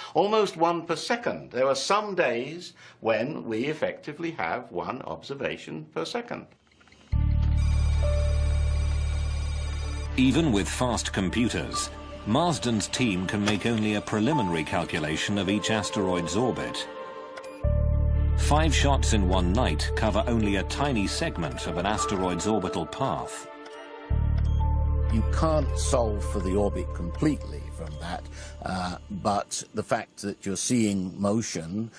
1 per second. There are some days when we effectively have 1 observation per second. Even with fast computers, Marsden's team can make only a preliminary calculation of each asteroid's orbit. 5 shots in one night cover only a tiny segment of an asteroid's orbital path. You can't solve for the orbit completely from that, but the fact that you're seeing motion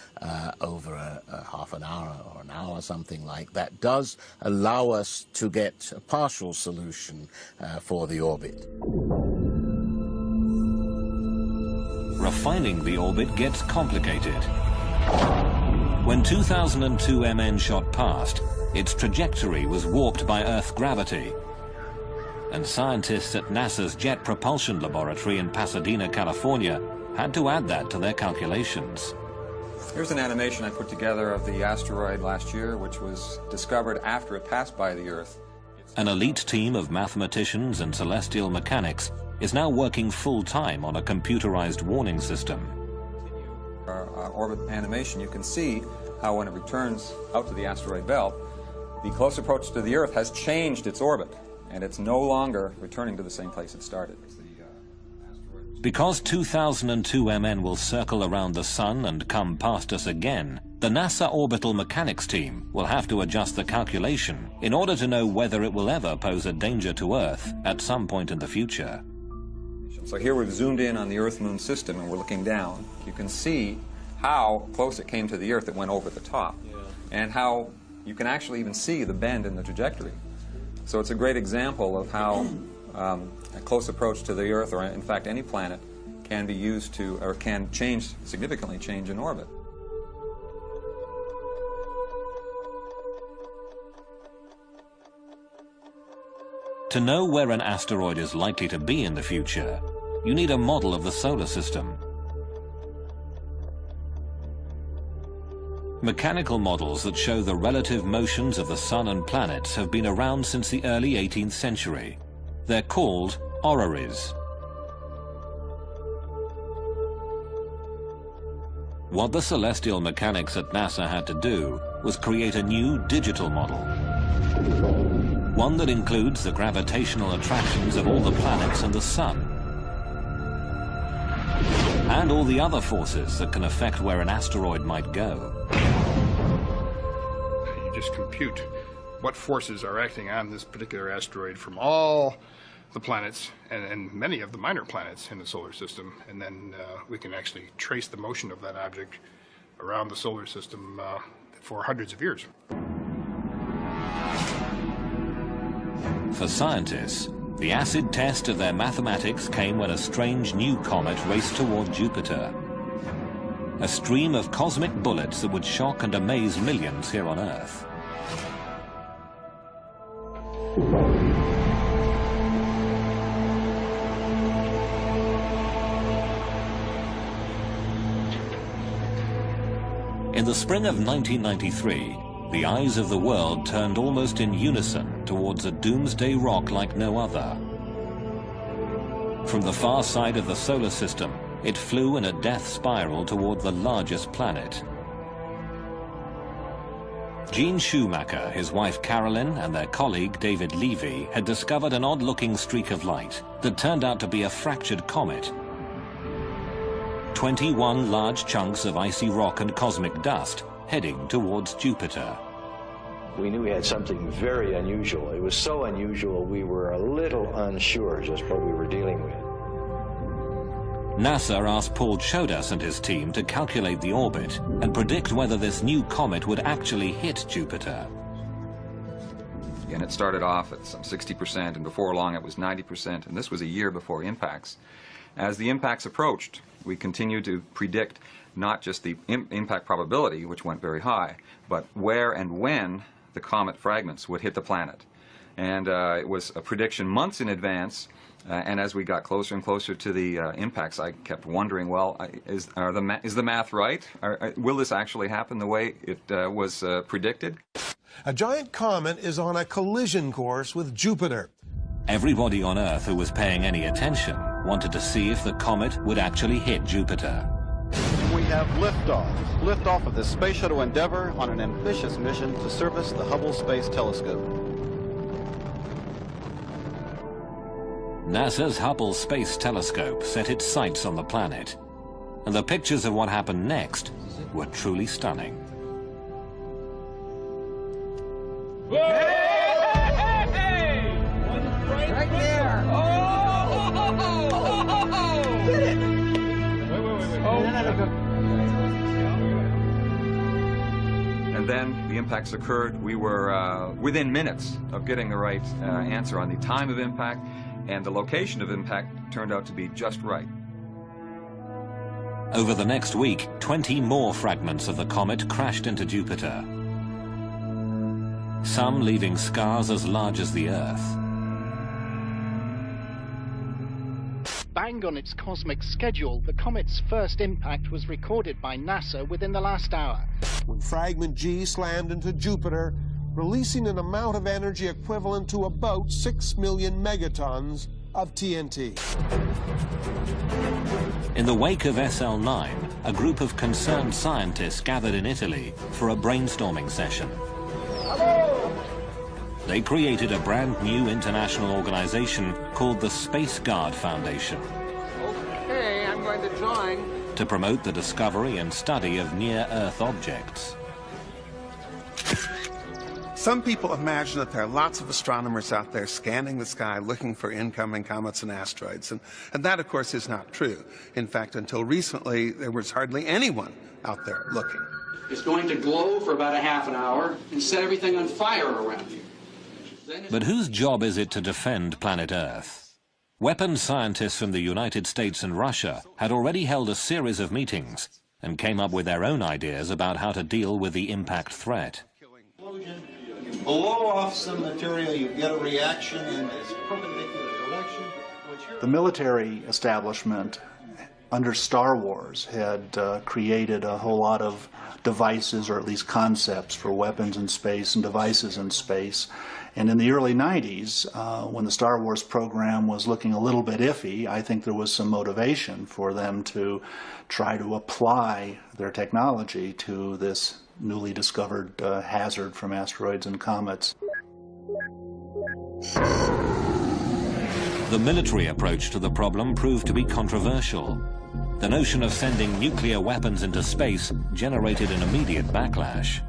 over a half an hour or an hour, something like that, does allow us to get a partial solution for the orbit. Refining the orbit gets complicated. When 2002 MN shot past, its trajectory was warped by Earth gravity, and scientists at NASA's Jet Propulsion Laboratory in Pasadena, California, had to add that to their calculations. Here's an animation I put together of the asteroid last year, which was discovered after it passed by the Earth. An elite team of mathematicians and celestial mechanics is now working full-time on a computerized warning system. Our orbit animation, you can see how when it returns out to the asteroid belt, the close approach to the Earth has changed its orbit, and it's no longer returning to the same place it started. Because 2002 MN will circle around the Sun and come past us again, the NASA Orbital Mechanics team will have to adjust the calculation in order to know whether it will ever pose a danger to Earth at some point in the future. So here we've zoomed in on the Earth-Moon system and we're looking down. You can see how close it came to the Earth. It went over the top. And how you can actually even see the bend in the trajectory. So it's a great example of how a close approach to the Earth, or in fact any planet, can be used to, or can significantly change in orbit. To know where an asteroid is likely to be in the future, you need a model of the solar system. Mechanical models that show the relative motions of the Sun and planets have been around since the early 18th century. They're called orreries. What the celestial mechanics at NASA had to do was create a new digital model. One that includes the gravitational attractions of all the planets and the Sun. and all the other forces that can affect where an asteroid might go. You just compute what forces are acting on this particular asteroid from all the planets and many of the minor planets in the solar system, and then we can actually trace the motion of that object around the solar system for hundreds of years. For scientists, the acid test of their mathematics came when a strange new comet raced toward Jupiter. A stream of cosmic bullets that would shock and amaze millions here on Earth. In the spring of 1993, the eyes of the world turned almost in unison towards a doomsday rock like no other. From the far side of the solar system, it flew in a death spiral toward the largest planet. Gene Schumacher, his wife Carolyn, and their colleague David Levy had discovered an odd-looking streak of light that turned out to be a fractured comet. 21 large chunks of icy rock and cosmic dust heading towards Jupiter. We knew we had something very unusual. It was so unusual we were a little unsure just what we were dealing with. NASA asked Paul Chodas and his team to calculate the orbit and predict whether this new comet would actually hit Jupiter. And it started off at some 60%, and before long it was 90%, and this was a year before impacts. As the impacts approached, we continued to predict not just the impact probability, which went very high, but where and when the comet fragments would hit the planet. And it was a prediction months in advance, and as we got closer and closer to the impacts, I kept wondering, well, is the math right? Will this actually happen the way it was predicted? A giant comet is on a collision course with Jupiter. Everybody on Earth who was paying any attention wanted to see if the comet would actually hit Jupiter. We have liftoff of the Space Shuttle Endeavour on an ambitious mission to service the Hubble Space Telescope. NASA's Hubble Space Telescope set its sights on the planet, and the pictures of what happened next were truly stunning. Right there! Get it! And then the impacts occurred. We were within minutes of getting the right answer on the time of impact, and the location of impact turned out to be just right. Over the next week, 20 more fragments of the comet crashed into Jupiter, some leaving scars as large as the Earth. Bang on its cosmic schedule, the comet's first impact was recorded by NASA within the last hour. When fragment G slammed into Jupiter, releasing an amount of energy equivalent to about 6 million megatons of TNT. In the wake of SL9, a group of concerned scientists gathered in Italy for a brainstorming session. They created a brand new international organization called the Space Guard Foundation. Okay, I'm going to join. To promote the discovery and study of near-Earth objects. Some people imagine that there are lots of astronomers out there scanning the sky looking for incoming comets and asteroids, and that, of course, is not true. In fact, until recently, there was hardly anyone out there looking. It's going to glow for about a half an hour and set everything on fire around you. But whose job is it to defend planet Earth? Weapons scientists from the United States and Russia had already held a series of meetings and came up with their own ideas about how to deal with the impact threat. You blow off some material, you get a reaction in this perpendicular direction. The military establishment under Star Wars had created a whole lot of devices, or at least concepts, for weapons in space and devices in space. And in the early 90s, when the Star Wars program was looking a little bit iffy, I think there was some motivation for them to try to apply their technology to this newly discovered hazard from asteroids and comets. The military approach to the problem proved to be controversial. The notion of sending nuclear weapons into space generated an immediate backlash.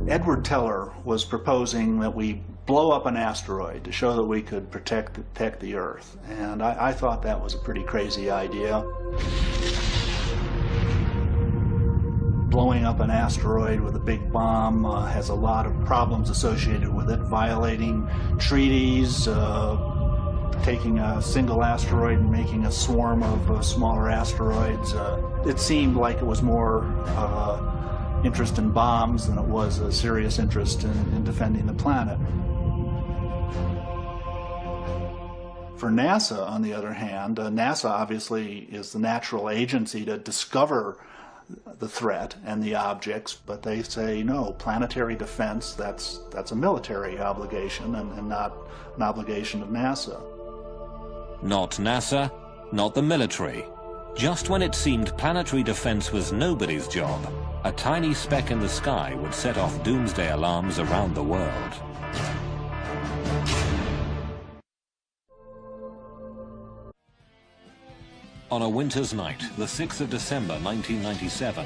Edward Teller was proposing that we blow up an asteroid to show that we could protect the Earth. And I thought that was a pretty crazy idea. Blowing up an asteroid with a big bomb has a lot of problems associated with it, violating treaties, taking a single asteroid and making a swarm of smaller asteroids. It seemed like it was more interest in bombs than it was a serious interest in defending the planet. For NASA, on the other hand, NASA obviously is the natural agency to discover the threat and the objects, but they say no, planetary defense, that's a military obligation and not an obligation of NASA. Not NASA, not the military. Just when it seemed planetary defense was nobody's job, a tiny speck in the sky would set off doomsday alarms around the world. On a winter's night, the 6th of December 1997,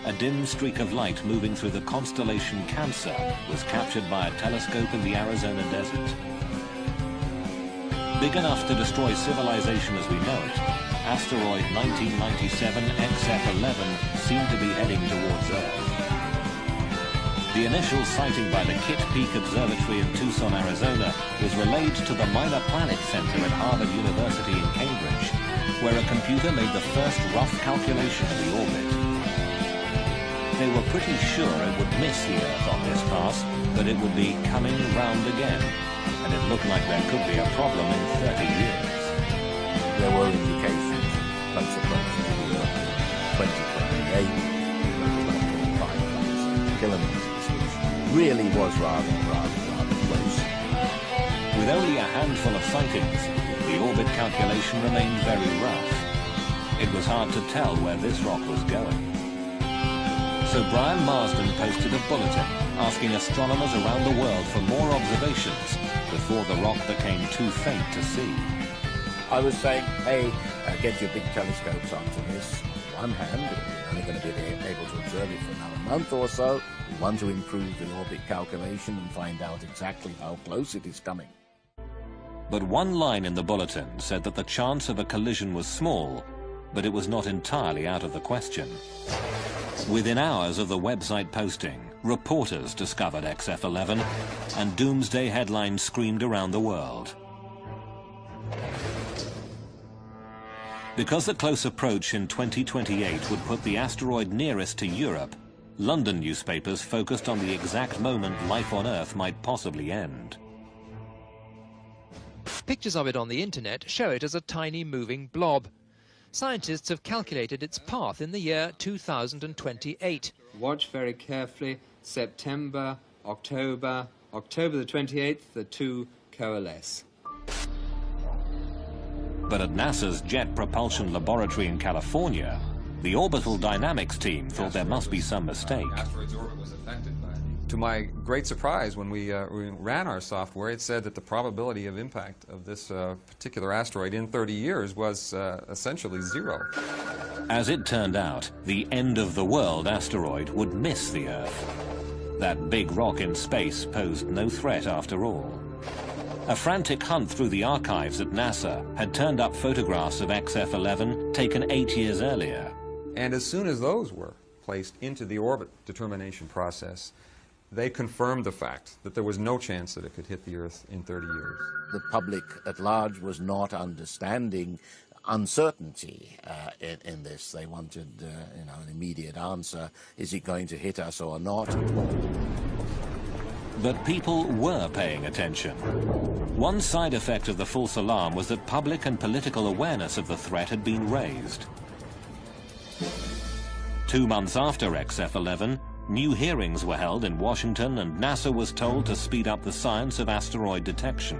a dim streak of light moving through the constellation Cancer was captured by a telescope in the Arizona desert. Big enough to destroy civilization as we know it, asteroid 1997 XF11 seemed to be heading towards Earth. The initial sighting by the Kitt Peak Observatory in Tucson, Arizona, was relayed to the Minor Planet Center at Harvard University in Cambridge, where a computer made the first rough calculation of the orbit. They were pretty sure it would miss the Earth on this pass, but it would be coming round again, and it looked like there could be a problem in 30 years. There were indications of close approach to the Earth in 2028, about 5,000 kilometers, which really was rather close. With only a handful of sightings, the orbit calculation remained very rough. It was hard to tell where this rock was going. So Brian Marsden posted a bulletin asking astronomers around the world for more observations before the rock became too faint to see. I was saying, hey, get your big telescopes onto this. On one hand, we're only going to be able to observe it for another month or so. We want to improve the orbit calculation and find out exactly how close it is coming. But one line in the bulletin said that the chance of a collision was small, but it was not entirely out of the question. Within hours of the website posting, reporters discovered XF11, and doomsday headlines screamed around the world. Because the close approach in 2028 would put the asteroid nearest to Europe, London newspapers focused on the exact moment life on Earth might possibly end. Pictures of it on the internet show it as a tiny moving blob. Scientists have calculated its path in the year 2028. Watch very carefully. September, October the 28th, the two coalesce. But at NASA's Jet Propulsion Laboratory in California, the orbital dynamics team thought there must be some mistake. Asteroid's orbit was affected by it. To my great surprise, when we ran our software, it said that the probability of impact of this particular asteroid in 30 years was essentially zero. As it turned out, the end-of-the-world asteroid would miss the Earth. That big rock in space posed no threat after all. A frantic hunt through the archives at NASA had turned up photographs of XF11 taken 8 years earlier. And as soon as those were placed into the orbit determination process, they confirmed the fact that there was no chance that it could hit the Earth in 30 years. The public at large was not understanding uncertainty in this. They wanted an immediate answer. Is it going to hit us or not? But people were paying attention. One side effect of the false alarm was that public and political awareness of the threat had been raised. 2 months after XF11, new hearings were held in Washington, and NASA was told to speed up the science of asteroid detection.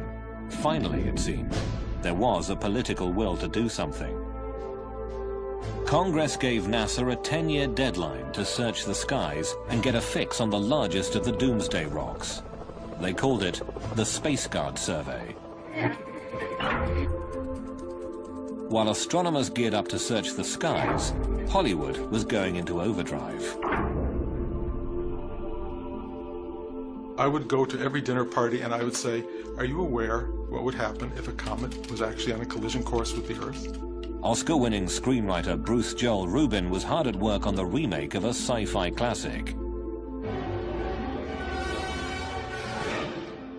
Finally, it seemed, there was a political will to do something. Congress gave NASA a 10-year deadline to search the skies and get a fix on the largest of the doomsday rocks. They called it the Space Guard Survey. While astronomers geared up to search the skies, Hollywood was going into overdrive. I would go to every dinner party and I would say, are you aware what would happen if a comet was actually on a collision course with the Earth? Oscar-winning screenwriter Bruce Joel Rubin was hard at work on the remake of a sci-fi classic.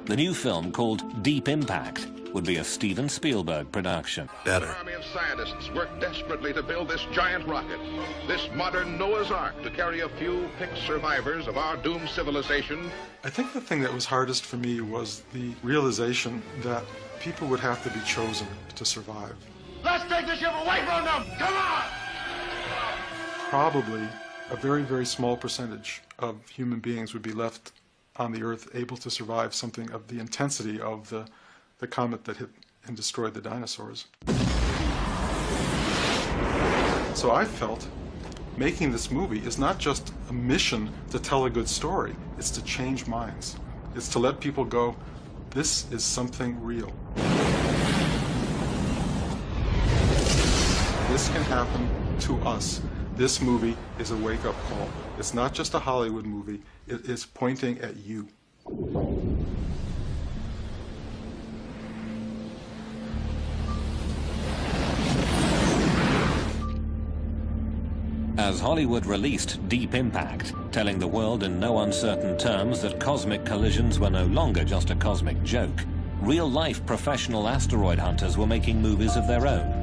The new film, called Deep Impact, would be a Steven Spielberg production. An army of scientists work desperately to build this giant rocket, this modern Noah's Ark, to carry a few picked survivors of our doomed civilization. I think the thing that was hardest for me was the realization that people would have to be chosen to survive. Let's take the ship away from them! Come on! Probably a very, very small percentage of human beings would be left on the Earth able to survive something of the intensity of the comet that hit and destroyed the dinosaurs. So I felt making this movie is not just a mission to tell a good story, it's to change minds. It's to let people go, this is something real. This can happen to us. This movie is a wake-up call. It's not just a Hollywood movie, it is pointing at you. As Hollywood released Deep Impact, telling the world in no uncertain terms that cosmic collisions were no longer just a cosmic joke, real-life professional asteroid hunters were making movies of their own.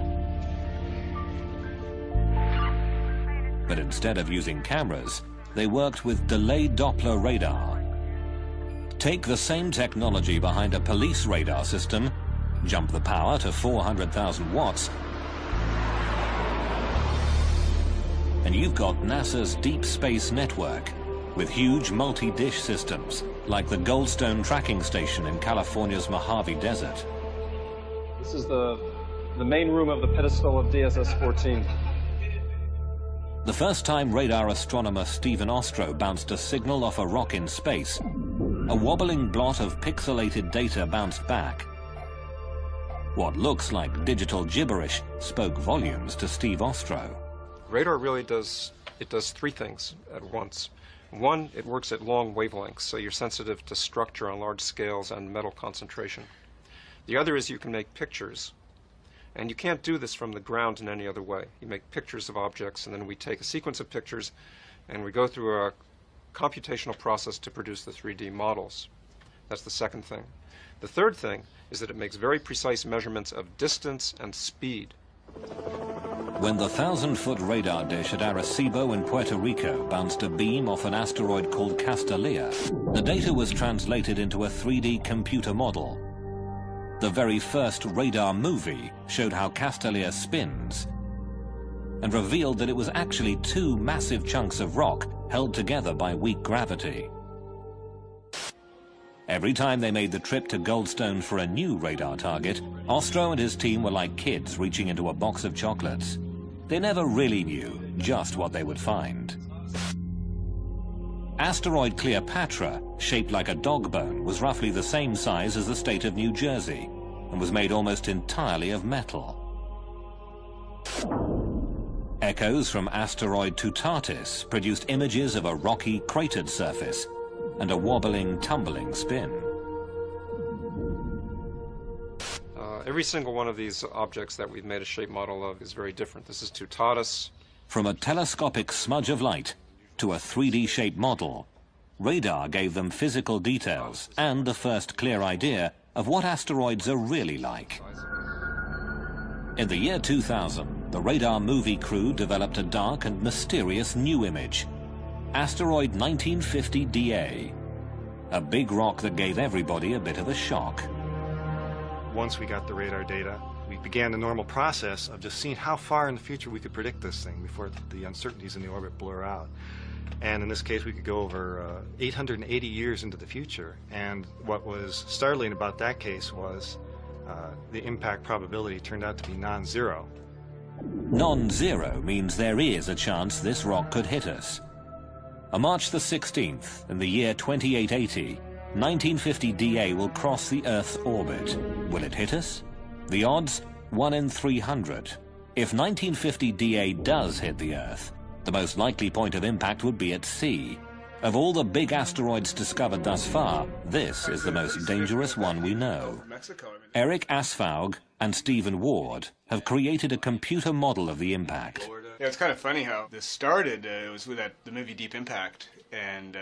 But instead of using cameras, they worked with delayed Doppler radar. Take the same technology behind a police radar system, jump the power to 400,000 watts, and you've got NASA's Deep Space Network, with huge multi-dish systems, like the Goldstone tracking station in California's Mojave Desert. This is the main room of the pedestal of DSS-14. The first time radar astronomer Stephen Ostro bounced a signal off a rock in space, a wobbling blot of pixelated data bounced back. What looks like digital gibberish spoke volumes to Steve Ostro. Radar really does three things at once. One, it works at long wavelengths, so you're sensitive to structure on large scales and metal concentration. The other is you can make pictures. And you can't do this from the ground in any other way. You make pictures of objects, and then we take a sequence of pictures, and we go through a computational process to produce the 3D models. That's the second thing. The third thing is that it makes very precise measurements of distance and speed. When the 1,000-foot radar dish at Arecibo in Puerto Rico bounced a beam off an asteroid called Castalia, the data was translated into a 3D computer model. The very first radar movie showed how Castalia spins and revealed that it was actually two massive chunks of rock held together by weak gravity. Every time they made the trip to Goldstone for a new radar target, Ostro and his team were like kids reaching into a box of chocolates. They never really knew just what they would find. Asteroid Cleopatra, shaped like a dog bone, was roughly the same size as the state of New Jersey and was made almost entirely of metal. Echoes from asteroid Tutatis produced images of a rocky, cratered surface and a wobbling, tumbling spin. Every single one of these objects that we've made a shape model of is very different. This is Tutatis. From a telescopic smudge of light to a 3D shape model, radar gave them physical details and the first clear idea of what asteroids are really like. In the year 2000, the radar movie crew developed a dark and mysterious new image, asteroid 1950 DA, a big rock that gave everybody a bit of a shock. Once we got the radar data, we began the normal process of just seeing how far in the future we could predict this thing before the uncertainties in the orbit blur out. And in this case, we could go over 880 years into the future. And what was startling about that case was the impact probability turned out to be non-zero. Non-zero means there is a chance this rock could hit us. On March the 16th, in the year 2880, 1950 DA will cross the Earth's orbit. Will it hit us? The odds? 1 in 300. If 1950 DA does hit the Earth, the most likely point of impact would be at sea. Of all the big asteroids discovered thus far, this is the most dangerous one we know. Eric Asfaug and Stephen Ward have created a computer model of the impact. Yeah, it's kind of funny how this started. It was with the movie Deep Impact, and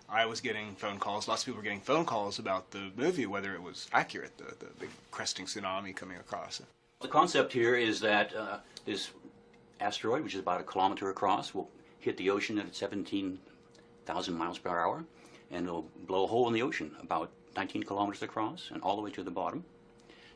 I was getting phone calls. Lots of people were getting phone calls about the movie, whether it was accurate, the big cresting tsunami coming across. The concept here is that this asteroid, which is about 1 kilometer across, will hit the ocean at 17,000 miles per hour, and it'll blow a hole in the ocean about 19 kilometers across and all the way to the bottom.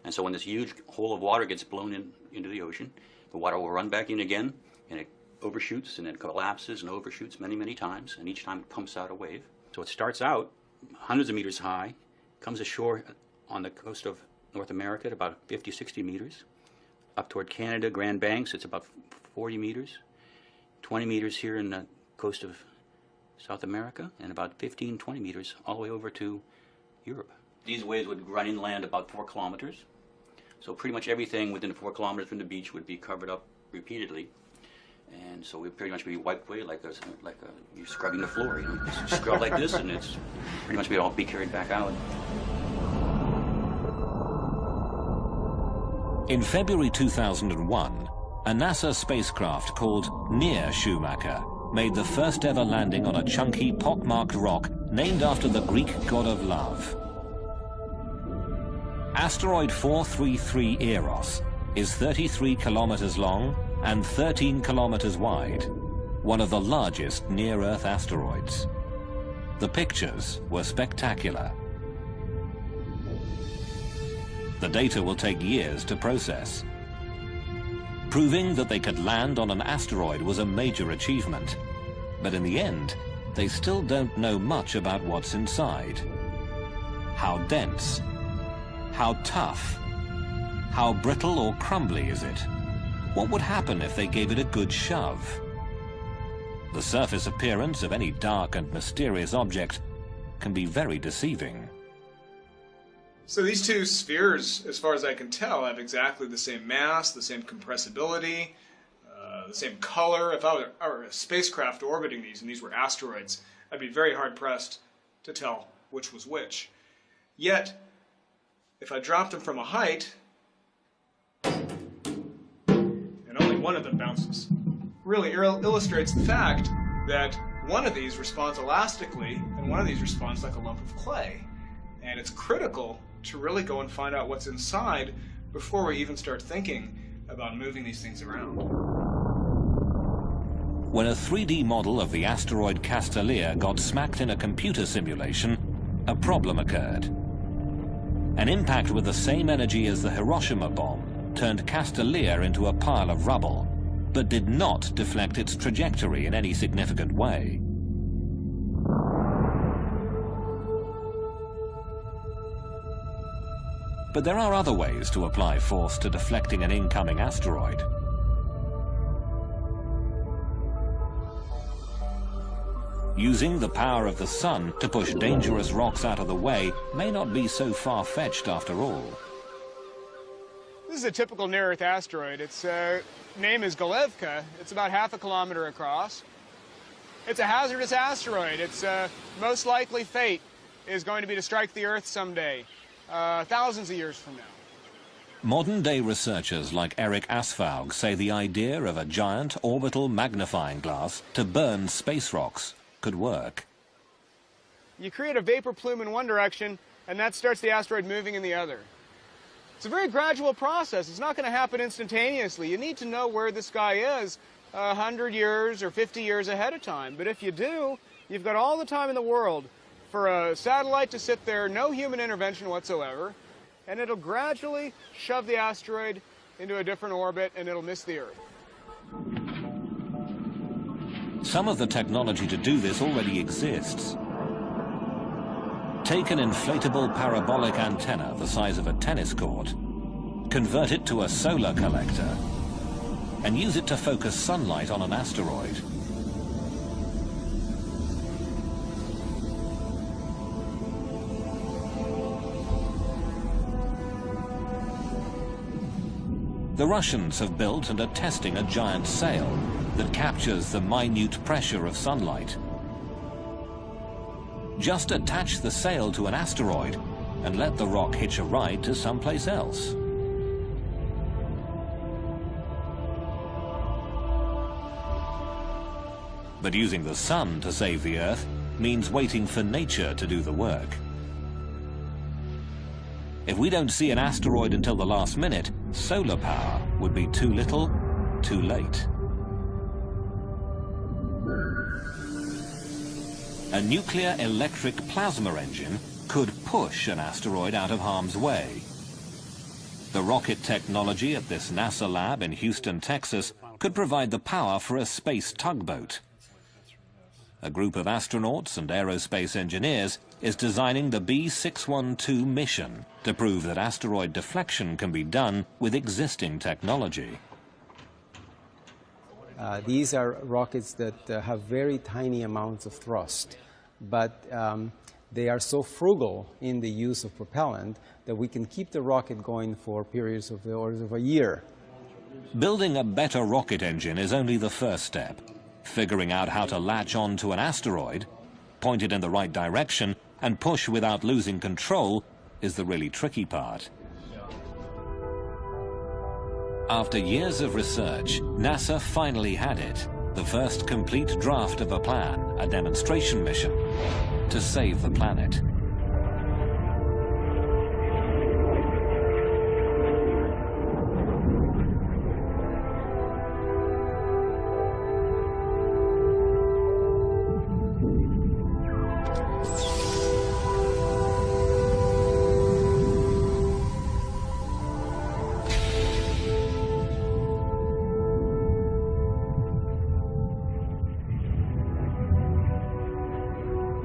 And so when this huge hole of water gets blown into the ocean, the water will run back in again, and it overshoots and it collapses and overshoots many, many times, and each time it pumps out a wave. So it starts out hundreds of meters high, comes ashore on the coast of North America at about 50, 60 meters. Up toward Canada, Grand Banks, it's about 40 meters. 20 meters here in the coast of South America, and about 15, 20 meters all the way over to Europe. These waves would run inland about 4 kilometers. So pretty much everything within 4 kilometers from the beach would be covered up repeatedly. And so we'd pretty much be wiped away like you're scrubbing the floor. You know, just scrub like this, and it's pretty much we'd all be carried back out. In February 2001, a NASA spacecraft called Near Schumacher made the first ever landing on a chunky, pockmarked rock named after the Greek god of love. Asteroid 433 Eros is 33 kilometers long and 13 kilometers wide, one of the largest near-Earth asteroids. The pictures were spectacular. The data will take years to process. Proving that they could land on an asteroid was a major achievement, but in the end, they still don't know much about what's inside. How dense? How tough? How brittle or crumbly is it? What would happen if they gave it a good shove? The surface appearance of any dark and mysterious object can be very deceiving. So these two spheres, as far as I can tell, have exactly the same mass, the same compressibility, the same color. If I were a spacecraft orbiting these and these were asteroids, I'd be very hard-pressed to tell which was which. Yet, if I dropped them from a height, and only one of them bounces, really illustrates the fact that one of these responds elastically and one of these responds like a lump of clay. And it's critical to really go and find out what's inside before we even start thinking about moving these things around. When a 3D model of the asteroid Castalia got smacked in a computer simulation, a problem occurred. An impact with the same energy as the Hiroshima bomb turned Castalia into a pile of rubble, but did not deflect its trajectory in any significant way. But there are other ways to apply force to deflecting an incoming asteroid. Using the power of the sun to push dangerous rocks out of the way may not be so far-fetched after all. This is a typical near-Earth asteroid. Its name is Galevka. It's about 1/2 kilometer across. It's a hazardous asteroid. Its most likely fate is going to be to strike the Earth someday, thousands of years from now. Modern-day researchers like Eric Asfaug say the idea of a giant orbital magnifying glass to burn space rocks could work. You create a vapor plume in one direction, and that starts the asteroid moving in the other. It's a very gradual process. It's not going to happen instantaneously. You need to know where this guy is 100 years or 50 years ahead of time. But if you do, you've got all the time in the world for a satellite to sit there, no human intervention whatsoever, and it'll gradually shove the asteroid into a different orbit, and it'll miss the Earth. Some of the technology to do this already exists. Take an inflatable parabolic antenna the size of a tennis court, convert it to a solar collector, and use it to focus sunlight on an asteroid. The Russians have built and are testing a giant sail that captures the minute pressure of sunlight. Just attach the sail to an asteroid and let the rock hitch a ride to someplace else. But using the sun to save the Earth means waiting for nature to do the work. If we don't see an asteroid until the last minute, solar power would be too little, too late. A nuclear electric plasma engine could push an asteroid out of harm's way. The rocket technology at this NASA lab in Houston, Texas, could provide the power for a space tugboat. A group of astronauts and aerospace engineers is designing the B612 mission to prove that asteroid deflection can be done with existing technology. These are rockets that have very tiny amounts of thrust, but they are so frugal in the use of propellant that we can keep the rocket going for periods of the order of a year. Building a better rocket engine is only the first step. Figuring out how to latch on to an asteroid, point it in the right direction, and push without losing control is the really tricky part. After years of research, NASA finally had it, the first complete draft of a plan, a demonstration mission, to save the planet.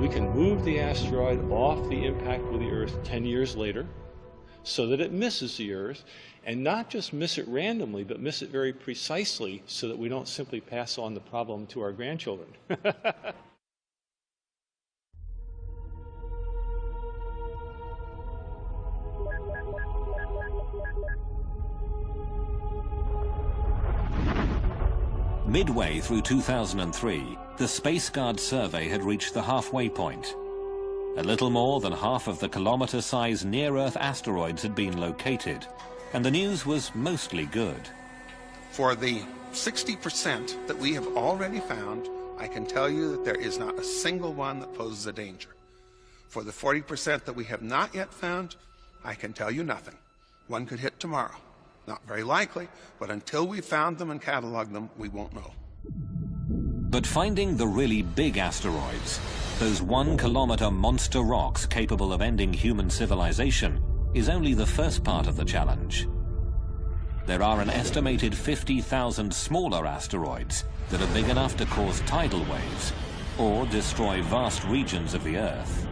We can move the asteroid off the impact with the Earth 10 years later so that it misses the Earth, and not just miss it randomly, but miss it very precisely so that we don't simply pass on the problem to our grandchildren. Midway through 2003, the SpaceGuard survey had reached the halfway point. A little more than half of the kilometer-sized near-Earth asteroids had been located, and the news was mostly good. For the 60% that we have already found, I can tell you that there is not a single one that poses a danger. For the 40% that we have not yet found, I can tell you nothing. One could hit tomorrow. Not very likely, but until we've found them and cataloged them, we won't know. But finding the really big asteroids, those 1 kilometer monster rocks capable of ending human civilization, is only the first part of the challenge. There are an estimated 50,000 smaller asteroids that are big enough to cause tidal waves or destroy vast regions of the Earth.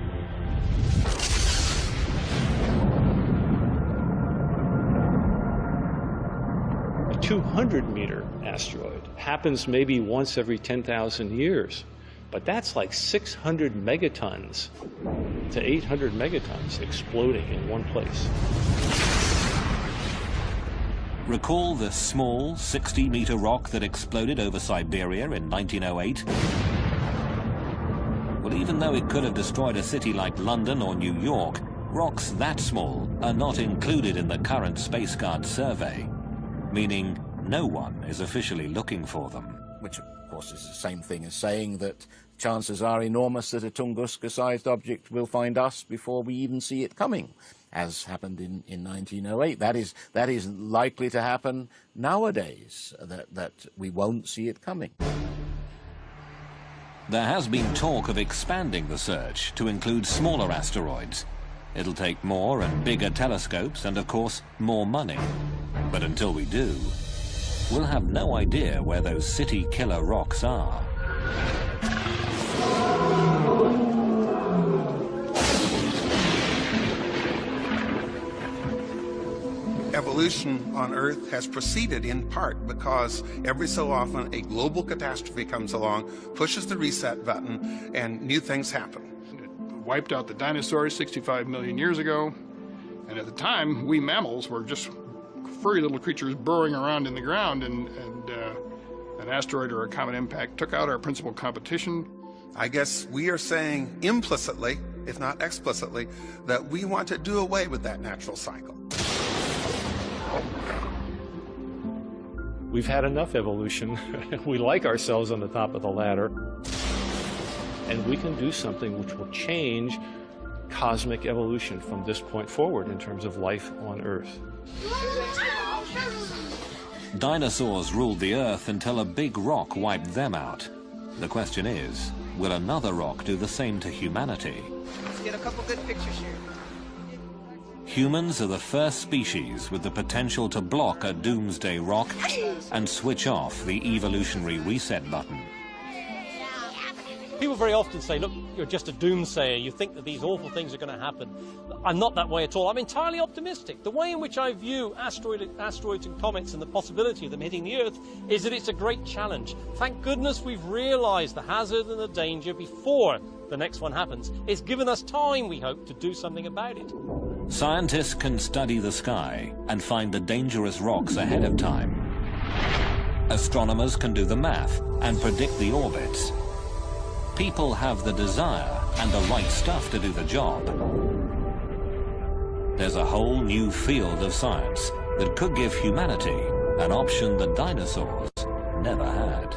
A 200-meter asteroid happens maybe once every 10,000 years, but that's like 600 megatons to 800 megatons exploding in one place. Recall the small 60-meter rock that exploded over Siberia in 1908? Well, even though it could have destroyed a city like London or New York, rocks that small are not included in the current SpaceGuard survey, meaning no one is officially looking for them. Which, of course, is the same thing as saying that chances are enormous that a Tunguska-sized object will find us before we even see it coming, as happened in 1908. That is likely to happen nowadays, that we won't see it coming. There has been talk of expanding the search to include smaller asteroids. It'll take more and bigger telescopes and, of course, more money. But until we do, we'll have no idea where those city-killer rocks are. Evolution on Earth has proceeded in part because every so often a global catastrophe comes along, pushes the reset button, and new things happen. It wiped out the dinosaurs 65 million years ago, and at the time, we mammals were just furry little creatures burrowing around in the ground, and an asteroid or a comet impact took out our principal competition. I guess we are saying implicitly, if not explicitly, that we want to do away with that natural cycle. We've had enough evolution. We like ourselves on the top of the ladder. And we can do something which will change cosmic evolution from this point forward in terms of life on Earth. Dinosaurs ruled the Earth until a big rock wiped them out. The question is, will another rock do the same to humanity? Let's get a couple good pictures here. Humans are the first species with the potential to block a doomsday rock and switch off the evolutionary reset button. People very often say, look, you're just a doomsayer. You think that these awful things are going to happen. I'm not that way at all. I'm entirely optimistic. The way in which I view asteroids and comets and the possibility of them hitting the Earth is that it's a great challenge. Thank goodness we've realized the hazard and the danger before the next one happens. It's given us time, we hope, to do something about it. Scientists can study the sky and find the dangerous rocks ahead of time. Astronomers can do the math and predict the orbits. People have the desire and the right stuff to do the job. There's a whole new field of science that could give humanity an option the dinosaurs never had.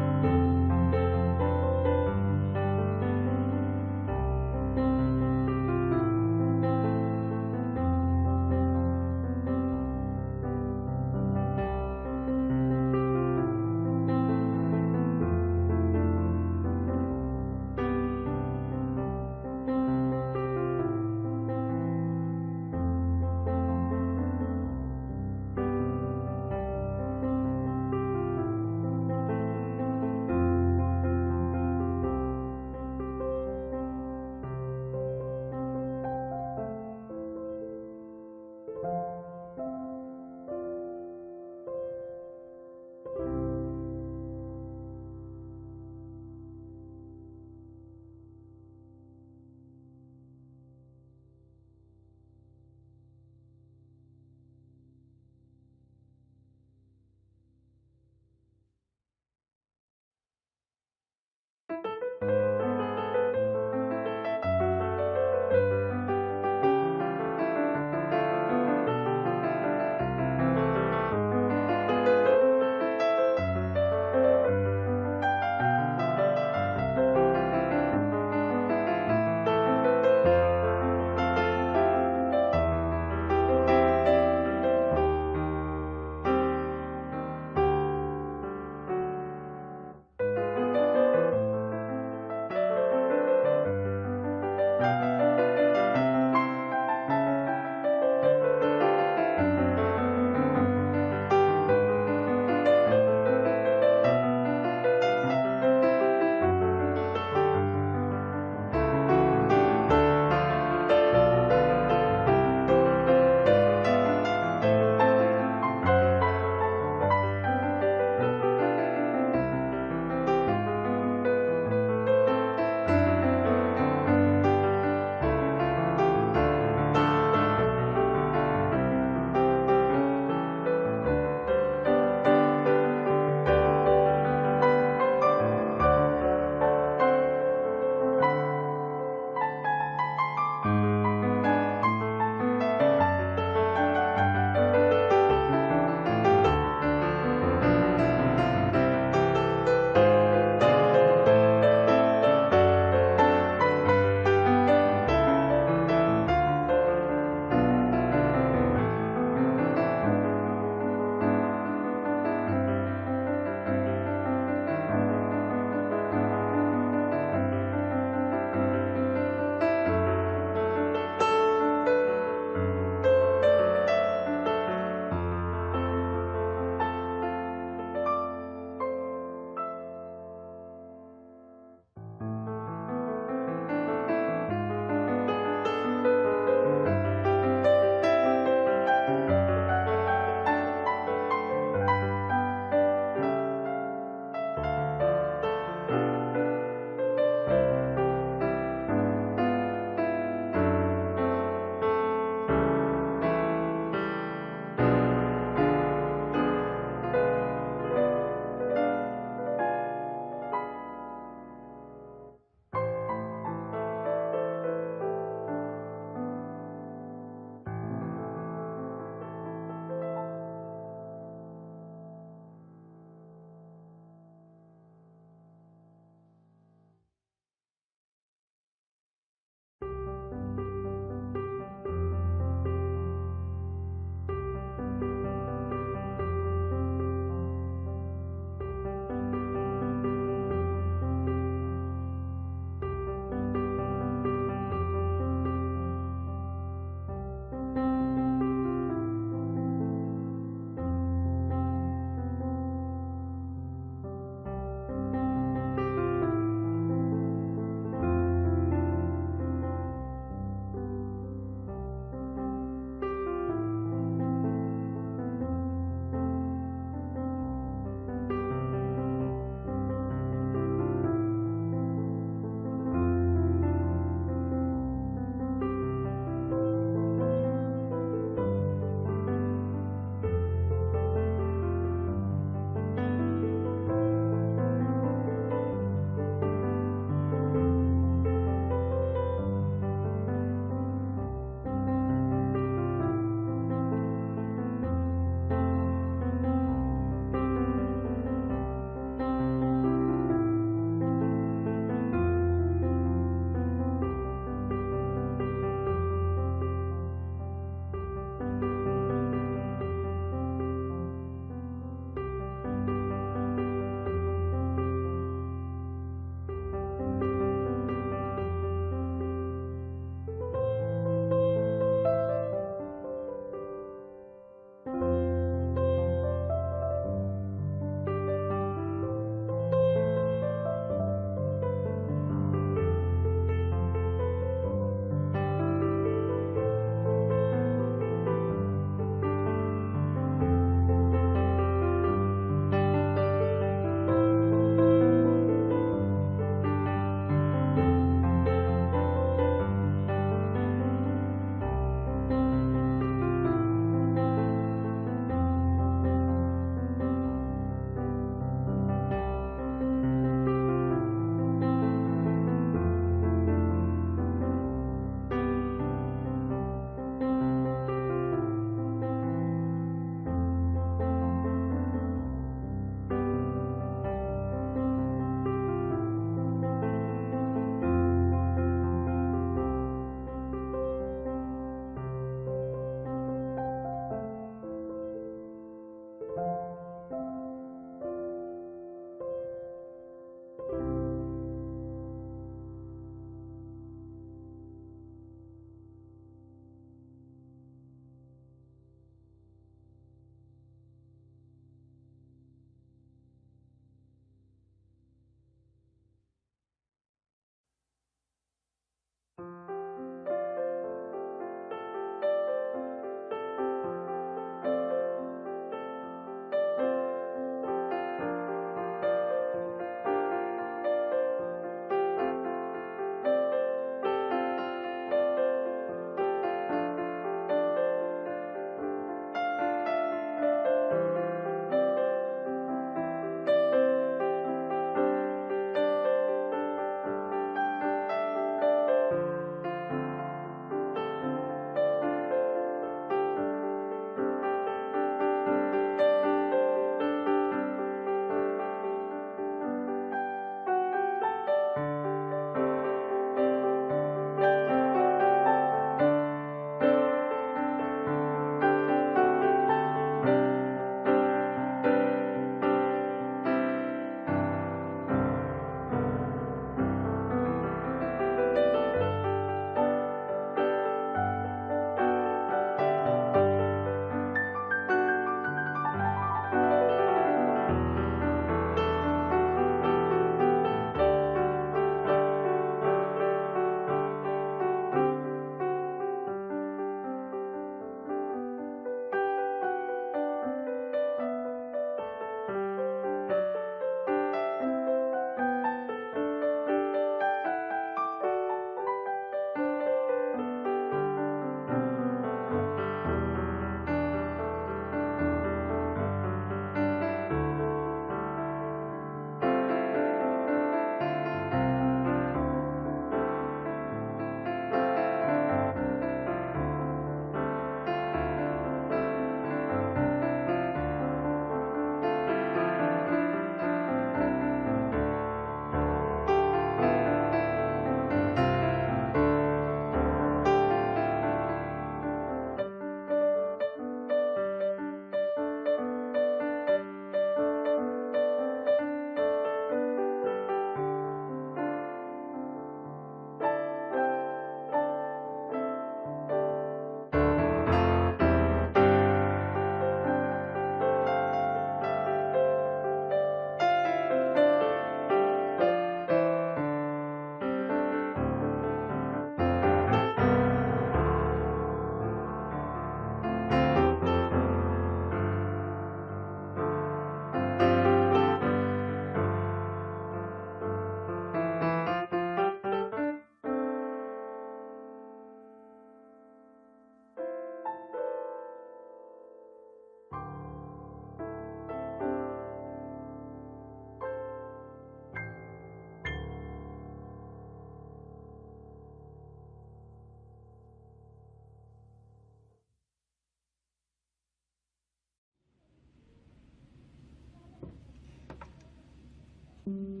you.